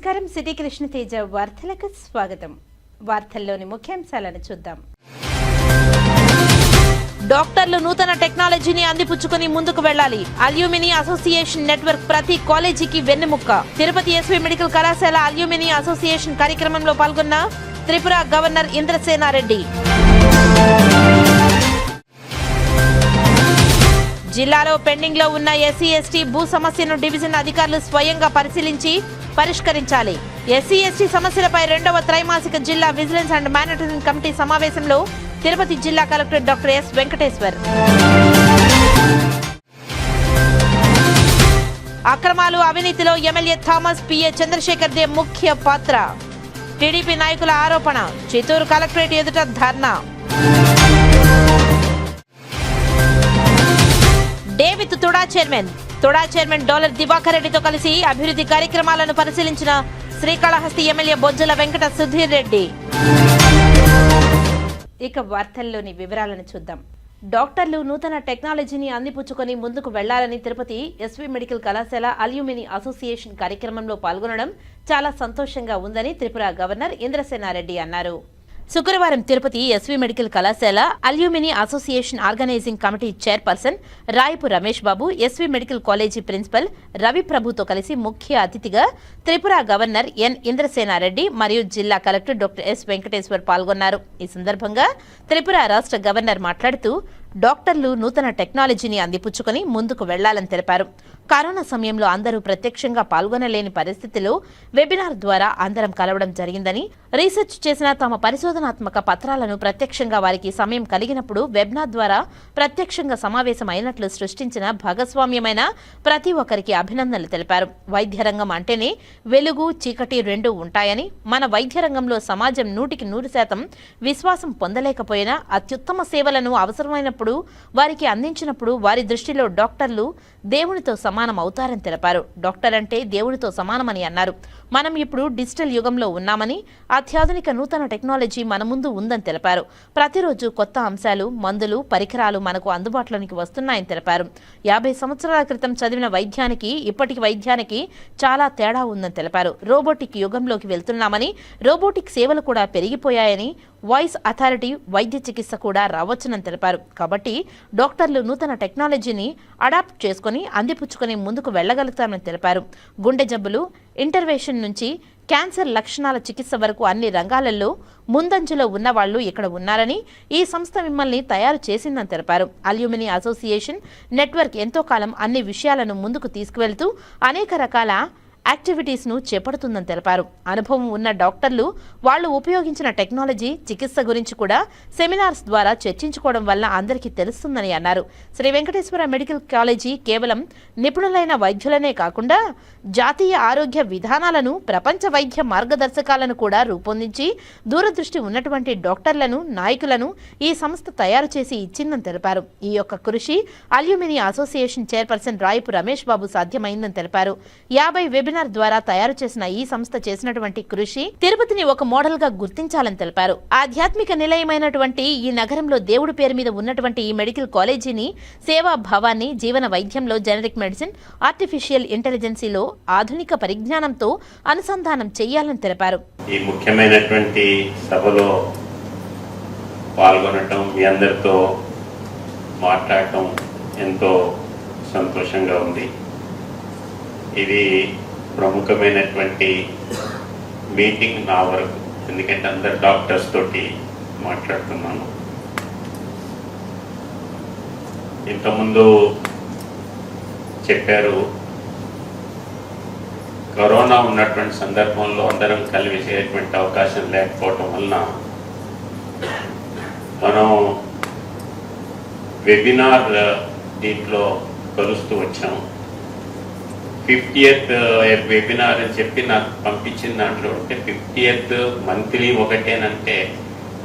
నమస్కారం. సిటీ కృష్ణతేజ వార్తలకు స్వాగతం. వార్తల్లోని ముఖ్యాంశాలను చూద్దాం. డాక్టర్లు నూతన టెక్నాలజీని అందిపుచ్చుకుని ముందుకు వెళ్లాలి. అల్యూమిని అసోసియేషన్ నెట్వర్క్ ప్రతి కాలేజీకి వెన్నెముక్క. తిరుపతి ఎస్వి మెడికల్ కళాశాల అల్యూమిని అసోసియేషన్ కార్యక్రమంలో పాల్గొన్న త్రిపుర గవర్నర్ ఇంద్రసేనారెడ్డి. జిల్లాలో పెండింగ్ లో ఉన్న ఎస్సీ ఎస్టీ భూ సమస్యను డివిజన్ అధికారులు స్వయంగా పరిశీలించి పరిష్కరించాలి. ఎస్సీ ఎస్టీ సమస్యలపై 2వ త్రైమాసిక జిల్లా విజిలెన్స్ అండ్ మానిటరింగ్ కమిటీ సమావేశంలో తిరుపతి జిల్లా కలెక్టర్ డాక్టర్ ఎస్ వెంకటేశ్వర్. అక్రమాలు అవినీతిలో ఎమ్మెల్యే థామస్ పిఏ చంద్రశేఖర్ దే ముఖ్య పాత్ర. టీడీపీ నాయకుల ఆరోపణ. చిత్తూరు కలెక్టరేట్ ఎదుట ధర్నా. David TUDA chairman dollar Divakar రెడ్డితో కలిసి అభివృద్ధి కార్యక్రమాలను పరిశీలించిన శ్రీకాళహస్తి ఎమ్మెల్యే బొజ్జల వెంకట సుధీర్ రెడ్డి. ఇక వార్తల్లోని వివరాలను చూద్దాం. డాక్టర్లు నూతన టెక్నాలజీని అందిపుచ్చుకొని ముందుకు వెళ్లాలని తిరుపతి ఎస్వి మెడికల్ కళాశాల అల్యూమిని అసోసియేషన్ కార్యక్రమంలో పాల్గొనడం చాలా సంతోషంగా ఉందని త్రిపుర గవర్నర్ ఇంద్రసేనారెడ్డి అన్నారు. శుక్రవారం తిరుపతి ఎస్వి మెడికల్ కళాశాల alumni association organising committee chairperson Rayapu Ramesh Babu, SV medical college principal Ravi ప్రభుతో కలిసి ముఖ్య అతిథిగా త్రిపుర గవర్నర్ ఎన్ ఇంద్రసేనారెడ్డి మరియు జిల్లా కలెక్టర్ డాక్టర్ ఎస్ వెంకటేశ్వర్ పాల్గొన్నారు. ఈ సందర్భంగా త్రిపుర రాష్ట్ర గవర్నర్ మాట్లాడుతూ డాక్టర్లు నూతన టెక్నాలజీని అందిపుచ్చుకొని ముందుకు వెళ్లాలని తెలిపారు. కరోనా సమయంలో అందరూ ప్రత్యక్షంగా పాల్గొనలేని పరిస్థితిలో వెబినార్ ద్వారా అందరం కలవడం జరిగిందని, రీసెర్చ్ చేసిన తమ పరిశోధనాత్మక పత్రాలను ప్రత్యక్షంగా వారికి సమయం కలిగినప్పుడు వెబినార్ ద్వారా ప్రత్యక్షంగా సమావేశం అయినట్లు సృష్టించిన భాగస్వామ్యమైన ప్రతి ఒక్కరికి అభినందనలు తెలిపారు. వైద్య రంగం అంటేనే వెలుగు చీకటి రెండూ ఉంటాయని, మన వైద్య రంగంలో సమాజం 100% విశ్వాసం పొందలేకపోయినా అత్యుత్తమ సేవలను అవసరమైనప్పుడు వారికి అందించినప్పుడు వారి దృష్టిలో డాక్టర్లు దేవునితో సమానం అవుతారని తెలిపారు. డాక్టర్ అంటే దేవుడితో సమానమని అన్నారు. మనం ఇప్పుడు డిజిటల్ యుగంలో ఉన్నామని, అత్యాధునిక నూతన టెక్నాలజీ మన ముందు ఉందని తెలిపారు. ప్రతిరోజు కొత్త అంశాలు, మందులు, పరికరాలు మనకు అందుబాటులోనికి వస్తున్నాయని తెలిపారు. 50 సంవత్సరాల క్రితం చదివిన వైద్యానికి ఇప్పటికి వైద్యానికి చాలా తేడా ఉందని తెలిపారు. రోబోటిక్ యుగంలోకి వెళ్తున్నామని, రోబోటిక్ సేవలు కూడా పెరిగిపోయాయని, వాయిస్ అథారిటీ వైద్య చికిత్స కూడా రావచ్చునని తెలిపారు. కాబట్టి డాక్టర్లు నూతన టెక్నాలజీని అడాప్ట్ చేసుకుని అందిపుచ్చుకొని ముందుకు వెళ్లగలుగుతామని తెలిపారు. గుండె జబ్బులు, ఇంటర్వెన్షన్ నుంచి క్యాన్సర్ లక్షణాల చికిత్స వరకు అన్ని రంగాలలో ముందంజలో ఉన్నవాళ్లు ఇక్కడ ఉన్నారని, ఈ సంస్థ మిమ్మల్ని తయారు చేసిందని తెలిపారు. అల్యూమిని అసోసియేషన్ నెట్వర్క్ ఎంతో కాలం అన్ని విషయాలను ముందుకు తీసుకువెళ్తూ అనేక రకాల యాక్టివిటీస్ ను చేపడుతుందని తెలిపారు. అనుభవం ఉన్న డాక్టర్లు వాళ్లు ఉపయోగించిన టెక్నాలజీ, చికిత్స గురించి కూడా సెమినార్స్ ద్వారా చర్చించుకోవడం వల్ల అందరికీ తెలుస్తుందని అన్నారు. శ్రీ వెంకటేశ్వర మెడికల్ కాలేజీ కేవలం నిపుణులైన వైద్యులనే కాకుండా జాతీయ ఆరోగ్య విధానాలను, ప్రపంచ వైద్య మార్గదర్శకాలను కూడా రూపొందించి దూరదృష్టి ఉన్నటువంటి డాక్టర్లను, నాయకులను ఈ సంస్థ తయారు చేసి ఇచ్చిందని తెలిపారు. ఈ యొక్క కృషి alumni association chairperson Rayapu Ramesh Babu సాధ్యమైందని తెలిపారు. 50 వెబినార్ ద్వారా తయారు చేసిన ఈ సంస్థ చేసినటువంటి కృషి తిరుపతిని ఒక మోడల్ గా గుర్తించాలని తెలిపారు. ఆధ్యాత్మిక నిలయమైనటువంటి ఈ నగరంలో దేవుడి పేరు మీద ఉన్నటువంటి ఈ మెడికల్ కాలేజీని సేవా భావాన్ని జీవన వైద్యంలో, జెనరిక్ మెడిసిన్, ఆర్టిఫిషియల్ ఇంటెలిజెన్సీలో ఆధునిక పరిజ్ఞానంతో అనుసంధానం చేయాలని తెలిపారు. ఈ ముఖ్యమైనటువంటి సభలో పాల్గొనటం, మీ అందరితో మాట్లాడటం ఎంతో సంతోషంగా ఉంది. ఇది ప్రముఖమైనటువంటి మీటింగ్ నా వరకు, ఎందుకంటే అందరు డాక్టర్స్ తోటి మాట్లాడుతున్నాను. ఇంతకుముందు చెప్పారు, కరోనా ఉన్నటువంటి సందర్భంలో అందరం కలిసేటువంటి అవకాశం లేకపోవటం వలన మనం వెబినార్ దీంట్లో కలుస్తూ వచ్చాము. 50th వెబినార్ అని చెప్పి నాకు పంపించిన దాంట్లో ఉంటే 50th మంత్లీ ఒకటేనంటే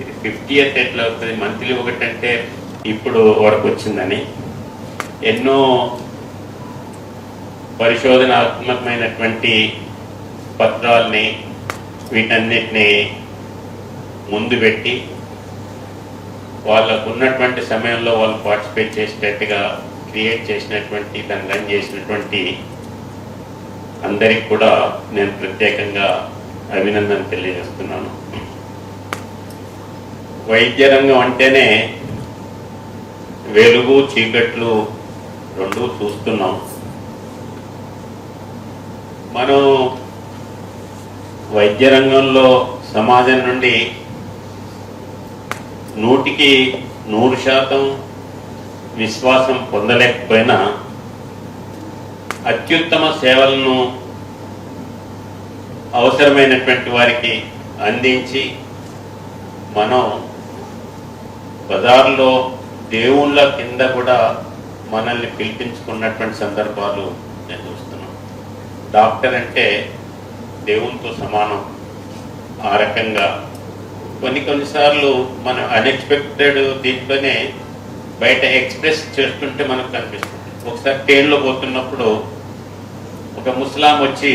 ఇది 50th ఎట్లా అవుతుంది, మంత్లీ ఒకటంటే ఇప్పుడు వరకు వచ్చిందని ఎన్నో పరిశోధనాత్మకమైనటువంటి పత్రాలని వీటన్నిటిని ముందు పెట్టి వాళ్ళకు ఉన్నటువంటి సమయంలో వాళ్ళు పార్టిసిపేట్ చేసేటట్టుగా క్రియేట్ చేసినటువంటి, దాన్ని రన్ చేసినటువంటి అందరికి కూడా నేను ప్రత్యేకంగా అభినందన తెలియజేస్తున్నాను. వైద్య రంగం అంటేనే వెలుగు చీకట్లు రెండూ చూస్తున్నాం. మనం వైద్య రంగంలో సమాజం నుండి 100% విశ్వాసం పొందలేకపోయినా అత్యుత్తమ సేవలను అవసరమైనటువంటి వారికి అందించి మనం బజార్లో దేవుళ్ళ కింద కూడా మనల్ని పిలిపించుకున్నటువంటి సందర్భాలు నేను చూస్తున్నాం. డాక్టర్ అంటే దేవునితో సమానం. ఆ రకంగా కొన్నిసార్లు మనం అన్ఎక్స్పెక్టెడ్ దీంట్లోనే బయట ఎక్స్ప్రెస్ చేస్తుంటే మనకు కనిపిస్తుంది. ఒకసారి ట్రైన్లో పోతున్నప్పుడు ఒక ముస్లాం వచ్చి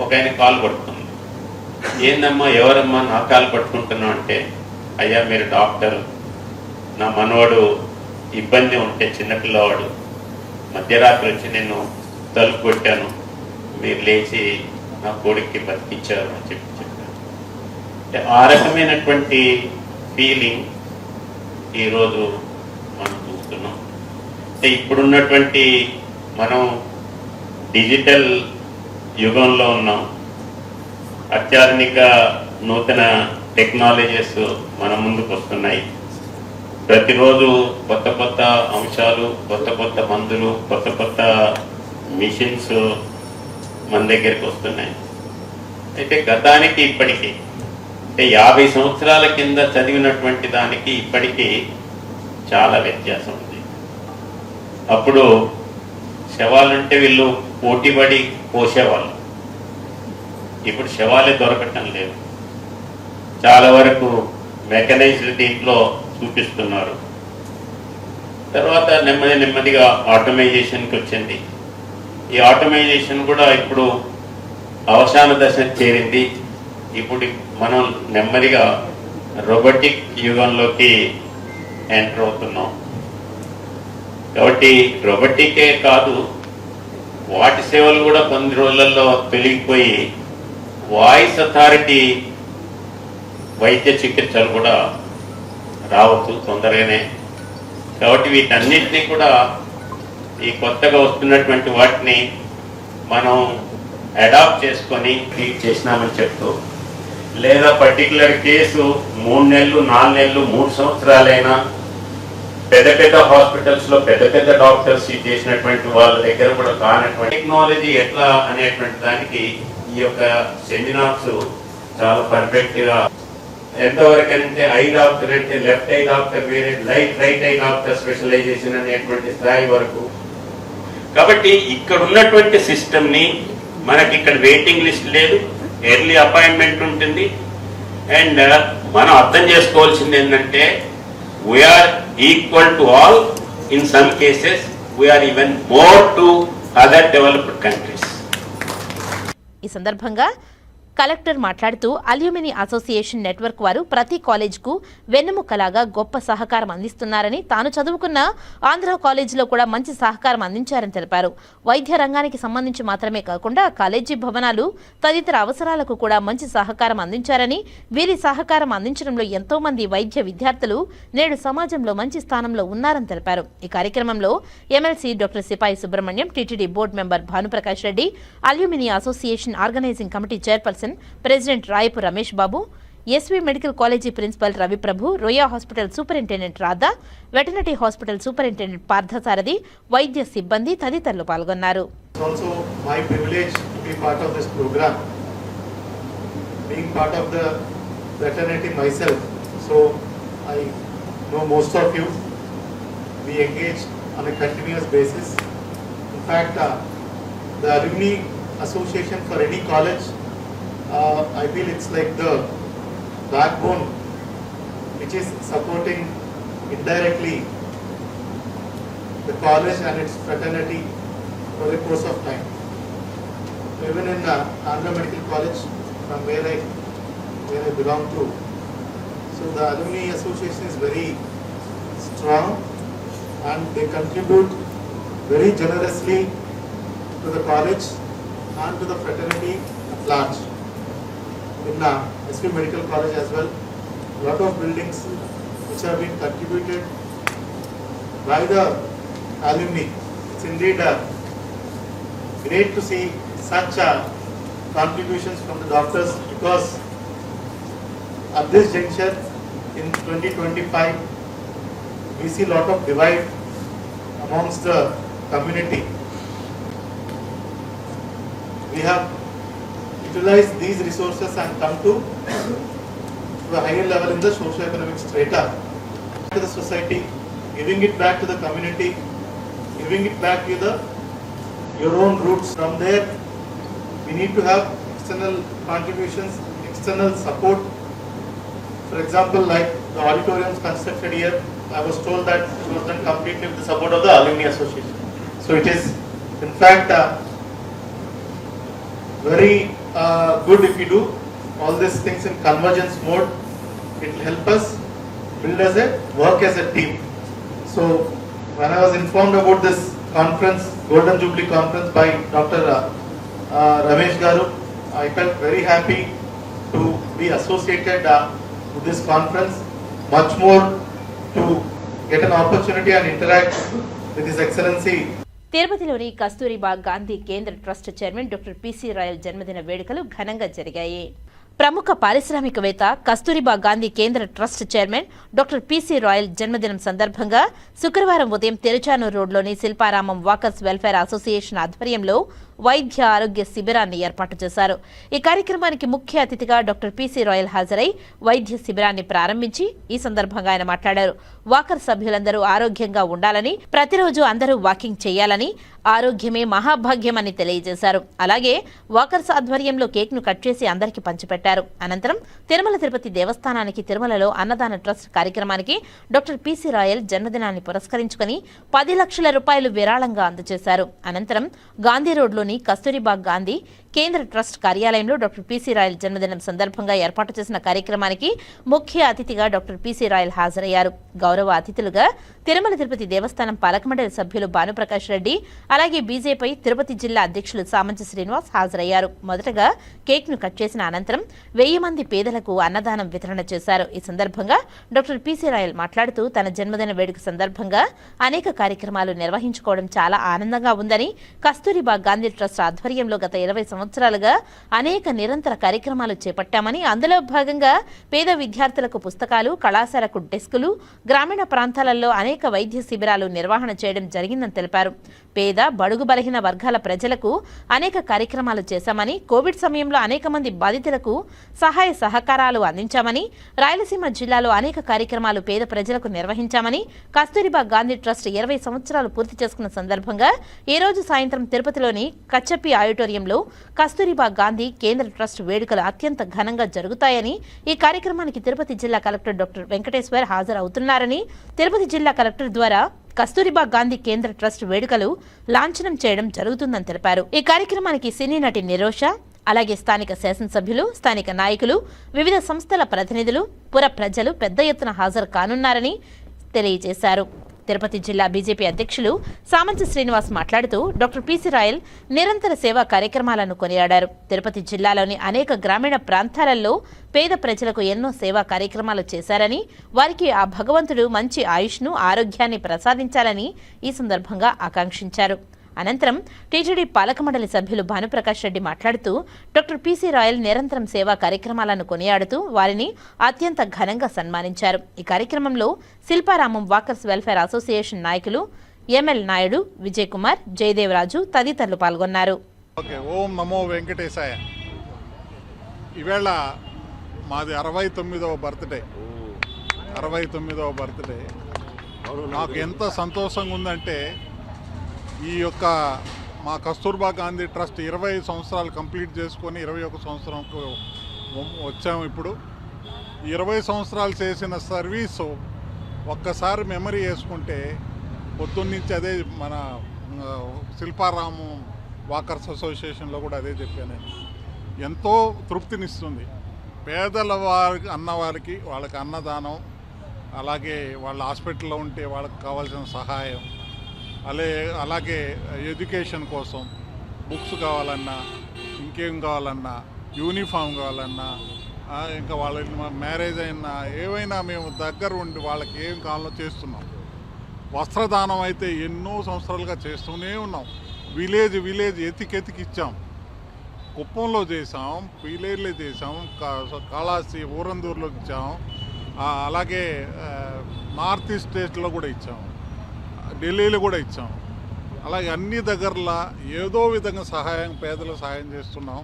ఒక ఆయన కాలు పట్టుకుంది. ఏందమ్మా ఎవరమ్మా నా కాలు పట్టుకుంటున్నావు అంటే, అయ్యా మీరు డాక్టర్, నా మనవాడు ఇబ్బంది ఉంటే చిన్నపిల్లవాడు మధ్యరాత్రి వచ్చి నేను తలుపు కొట్టాను, మీరు లేచి నా కొడుక్కి బతికిచ్చారు అని చెప్పాను. ఆ రకమైనటువంటి ఫీలింగ్ ఈరోజు మనం చూస్తున్నాం. అంటే ఇప్పుడున్నటువంటి మనం డిజిటల్ యుగంలో ఉన్నాం. అత్యాధునిక నూతన టెక్నాలజీస్ మన ముందుకు వస్తున్నాయి. ప్రతిరోజు కొత్త కొత్త అంశాలు, కొత్త కొత్త మందులు, కొత్త కొత్త మిషన్స్ మన దగ్గరికి వస్తున్నాయి. అయితే గతానికి ఇప్పటికీ అంటే 50 సంవత్సరాల కింద చదివినటువంటి దానికి ఇప్పటికీ చాలా వ్యత్యాసం ఉంది. అప్పుడు శవాలంటే వీళ్ళు పోటీపడి పోసేవాళ్ళు. ఇప్పుడు శవాలే దొరకటం లేదు. చాలా వరకు మెకనైజ్డ్ దీంట్లో చూపిస్తున్నారు. తర్వాత నెమ్మదిగా ఆటోమైజేషన్కి వచ్చింది. ఈ ఆటోమైజేషన్ కూడా ఇప్పుడు అవసాన దశ చేరింది. ఇప్పుడు మనం నెమ్మదిగా రోబోటిక్ యుగంలోకి ఎంటర్ అవుతున్నాం. కాబట్టి రోబోటికే కాదు, వాటి సేవలు కూడా కొన్ని రోజులలో పెరిగిపోయి వాయిస్ అథారిటీ వైద్య చికిత్సలు కూడా రావచ్చు తొందరగానే. కాబట్టి వీటన్నిటినీ కూడా ఈ కొత్తగా వస్తున్నటువంటి వాటిని మనం అడాప్ట్ చేసుకొని ట్రీట్ చేసినామని చెప్తూ, లేదా పర్టికులర్ కేసు 3 నెలలు 4 నెలలు 3 సంవత్సరాలైనా పెద్ద హాస్పిటల్స్లో పెద్ద డాక్టర్స్ చేసినటువంటి వాళ్ళ దగ్గర కూడా కానటువంటి టెక్నాలజీ ఎట్లా అనేటువంటి దానికి ఈ యొక్క సెమినార్స్ చాలా పర్ఫెక్ట్గా, ఎంతవరకు అంటే ఐ డాక్టర్ అంటే లెఫ్ట్ ఐ డాక్టర్ వేరే, రైట్ ఐ డాక్టర్ స్పెషలైజేషన్ అనేటువంటి స్థాయి వరకు. కాబట్టి ఇక్కడ ఉన్నటువంటి సిస్టమ్ని మనకి ఇక్కడ వెయిటింగ్ లిస్ట్ లేదు, ఎర్లీ అపాయింట్మెంట్ ఉంటుంది. అండ్ మనం అర్థం చేసుకోవాల్సింది ఏంటంటే we're equal to all. In some cases we're even more to other developed countries. ఈ సందర్భంగా కలెక్టర్ మాట్లాడుతూ అల్యూమిని అసోసియేషన్ నెట్వర్క్ వారు ప్రతి కాలేజ్కు వెన్నెముకలాగా గొప్ప సహకారం అందిస్తున్నారని, తాను చదువుకున్న ఆంధ్ర కాలేజీలో కూడా మంచి సహకారం అందించారని తెలిపారు. వైద్య రంగానికి సంబంధించి మాత్రమే కాకుండా కాలేజీ భవనాలు తదితర అవసరాలకు కూడా మంచి సహకారం అందించారని, వీరి సహకారం అందించడంలో ఎంతో మంది వైద్య విద్యార్థులు నేడు సమాజంలో మంచి స్థానంలో ఉన్నారని తెలిపారు. ఈ కార్యక్రమంలో MLC doctor Sipayi Subrahmanyam, TTD board member Bhanuprakash Reddy, alumni association organising committee chairperson president Rayapu Ramesh Babu, SV medical college principal Raviprabhu, Ruia hospital superintendent Radha, veterinary hospital superintendent Parthasarathi, వైద్య సిబ్బంది తదితరులు పాల్గొన్నారు. Also my privilege to be part of this program, being part of the fraternity myself, so I know most of you. We engage on a continuous basis. In fact, the alumni association for any college, I feel it's like the backbone which is supporting indirectly the college and its fraternity for the course of time. Even in Andhra Medical College, from where I belong to, so the alumni association is very strong and they contribute very generously to the college and to the fraternity at large. In SV Medical College as well, a lot of buildings which have been contributed by the alumni. It's indeed great to see such contributions from the doctors, because at this juncture in 2025 we see a lot of divide amongst the community. We have utilized these resources and come to a higher level in the socio-economic strata to the society, giving it back to the community, giving it back to your own roots. From there, we need to have external contributions, external support. For example, like the auditoriums constructed here, I was told that it was done completely with the support of the Alumni Association. So it is, in fact, very good if we do all these things in convergence mode. It will help us build as a work as a team. So when I was informed about this conference, Golden Jubilee Conference by Dr. Ramesh Garu, I felt very happy to be associated with this conference, much more to get an opportunity and interact with His Excellency. తిరుపతిలోని కస్తూరిబా గాంధీ కేంద్ర trust chairman doctor PC royal జన్మదిన వేడుకలు ఘనంగా జరిగాయి. ప్రముఖ పారిశ్రామికవేత్త కస్తూరిబా గాంధీ కేంద్ర trust chairman doctor PC royal జన్మదినం సందర్భంగా శుక్రవారం ఉదయం తిరుచానూరు రోడ్లోని శిల్పారామం వాకర్స్ వెల్ఫేర్ అసోసియేషన్ ఆధ్వర్యంలో వైద్య ఆరోగ్య శిబిరాన్ని ఏర్పాటు చేశారు. ఈ కార్యక్రమానికి ముఖ్య అతిథిగా డాక్టర్ పిసి రాయల్ హాజరై వైద్య శిబిరాన్ని ప్రారంభించి ఈ సందర్భంగా ఆయన మాట్లాడారు. వాకర్ సభ్యులందరూ ఆరోగ్యంగా ఉండాలని, ప్రతిరోజు అందరూ వాకింగ్ చేయాలని, ఆరోగ్యమే మహాభాగ్యమని తెలియజేశారు. అలాగే వాకర్స్ ఆధ్వర్యంలో కేక్ ను కట్ చేసి అందరికీ పంచిపెట్టారు. అనంతరం తిరుమల తిరుపతి దేవస్థానానికి తిరుమలలో అన్నదాన ట్రస్ట్ కార్యక్రమానికి డాక్టర్ పిసి రాయల్ జన్మదినాన్ని పురస్కరించుకుని 10 లక్షల రూపాయలు విరాళంగా అందజేశారు. అనంతరం గాంధీ రోడ్లోని కస్తూరిబా గాంధీ కేంద్ర ట్రస్ట్ కార్యాలయంలో డాక్టర్ పిసి రాయల్ జన్మదినం సందర్భంగా ఏర్పాటు చేసిన కార్యక్రమానికి ముఖ్య అతిథిగా డాక్టర్ పిసి రాయల్ హాజరయ్యారు. గౌరవ అతిథులుగా తిరుమల తిరుపతి దేవస్థానం పాలకమండలి సభ్యులు భానుప్రకాష్ రెడ్డి, అలాగే బీజేపీ తిరుపతి జిల్లా అధ్యక్షులు సామంచి శ్రీనివాస్ హాజరయ్యారు. మొదటగా కేక్ ను కట్ చేసిన అనంతరం 1000 మంది పేదలకు అన్నదానం వితరణ చేశారు. ఈ సందర్భంగా డాక్టర్ పిసి రాయల్ మాట్లాడుతూ తన జన్మదిన వేడుక సందర్భంగా అనేక కార్యక్రమాలు నిర్వహించుకోవడం చాలా ఆనందంగా ఉందని, కస్తూరిబా గాంధీ ట్రస్ట్ ఆధ్వర్యంలో గత 20 సంవత్సరాలుగా అనేక నిరంతర కార్యక్రమాలు చేపట్టామని, అందులో భాగంగా పేద విద్యార్థులకు పుస్తకాలు, కళాశాలకు డెస్కులు, గ్రామీణ ప్రాంతాలలో అనేక వైద్య శిబిరాలు నిర్వహణ చేయడం జరిగిందని తెలిపారు. పేద బడుగు బలహీన వర్గాల ప్రజలకు అనేక కార్యక్రమాలు చేశామని, కోవిడ్ సమయంలో అనేక మంది బాధితులకు సహాయ సహకారాలు అందించామని, రాయలసీమ జిల్లాలో అనేక కార్యక్రమాలు పేద ప్రజలకు నిర్వహించామని, కస్తూరిబా గాంధీ ట్రస్ట్ 20 సంవత్సరాలు పూర్తి చేసుకున్న సందర్భంగా ఈ రోజు సాయంత్రం తిరుపతిలోని కచ్చప్పి ఆడిటోరియంలో కస్తూరిబా గాంధీ కేంద్ర ట్రస్ట్ వేడుకలు అత్యంత ఘనంగా జరుగుతాయని, ఈ కార్యక్రమానికి తిరుపతి జిల్లా కలెక్టర్ డాక్టర్ వెంకటేశ్వర్ హాజరవుతున్నారని, తిరుపతి జిల్లా కలెక్టర్ ద్వారా కస్తూరిబా గాంధీ కేంద్ర ట్రస్ట్ వేడుకలు లాంఛనం చేయడం జరుగుతుందని తెలిపారు. ఈ కార్యక్రమానికి సినీ నటి నిరోష, అలాగే స్థానిక శాసనసభ్యులు, స్థానిక నాయకులు, వివిధ సంస్థల ప్రతినిధులు, పుర ప్రజలు పెద్ద ఎత్తున హాజరు కానున్నారని తెలియజేశారు. తిరుపతి జిల్లా బీజేపీ అధ్యక్షులు సామంచి శ్రీనివాస్ మాట్లాడుతూ డాక్టర్ పిసి రాయల్ నిరంతర సేవా కార్యక్రమాలను కొనియాడారు. తిరుపతి జిల్లాలోని అనేక గ్రామీణ ప్రాంతాలలో పేద ప్రజలకు ఎన్నో సేవా కార్యక్రమాలు చేశారని, వారికి ఆ భగవంతుడు మంచి ఆయుష్ను, ఆరోగ్యాన్ని ప్రసాదించాలని ఈ సందర్భంగా ఆకాంక్షించారు. అనంతరం టీటీడీ పాలక మండలి సభ్యులు భానుప్రకాష్ రెడ్డి మాట్లాడుతూ డాక్టర్ పిసి రాయల్ నిరంతరం సేవా కార్యక్రమాలను కొనియాడుతూ వారిని అత్యంత ఘనంగా సన్మానించారు. ఈ కార్యక్రమంలో శిల్పారామం వాకర్స్ వెల్ఫేర్ అసోసియేషన్ నాయకులు ఎంఎల్ నాయుడు, విజయ్ కుమార్, జయదేవరాజు తదితరులు పాల్గొన్నారు. ఓం నమో వెంకటేశాయ. ఈవేళ మాది 69వ బర్త్డే. 69వ బర్త్డే నాకు ఎంత సంతోషంగా ఉందంటే, ఈ యొక్క మా కస్తూర్బా గాంధీ ట్రస్ట్ 20 సంవత్సరాలు కంప్లీట్ చేసుకొని 21 సంవత్సరంకు వచ్చాము. ఇప్పుడు 20 సంవత్సరాలు చేసిన సర్వీసు ఒక్కసారి మెమరీ చేసుకుంటే, పొద్దున్నుంచి అదే మన శిల్పారామం వాకర్స్ అసోసియేషన్లో కూడా అదే చెప్పాను, ఎంతో తృప్తినిస్తుంది. పేదల వారికి వాళ్ళకి అన్నదానం, అలాగే వాళ్ళ హాస్పిటల్లో ఉంటే వాళ్ళకి కావాల్సిన సహాయం, అలాగే ఎడ్యుకేషన్ కోసం బుక్స్ కావాలన్నా, ఇంకేం కావాలన్నా, యూనిఫామ్ కావాలన్నా, ఇంకా వాళ్ళ మ్యారేజ్ అయినా ఏవైనా మేము దగ్గర ఉండి వాళ్ళకి ఏం కావాలో చేస్తున్నాం. వస్త్రదానం అయితే ఎన్నో సంవత్సరాలుగా చేస్తూనే ఉన్నాం. విలేజ్ ఎతికి ఇచ్చాం. కుప్పంలో చేసాం, పీలేరులో చేసాం, కాళాస్తి ఊరందూరులో ఇచ్చాం, అలాగే నార్త్ ఈస్ట్ స్టేట్లో కూడా ఇచ్చాం, ఢిల్లీలో కూడా ఇచ్చాం. అలాగే అన్ని దగ్గరలా ఏదో విధంగా పేదలకు సహాయం చేస్తున్నాం.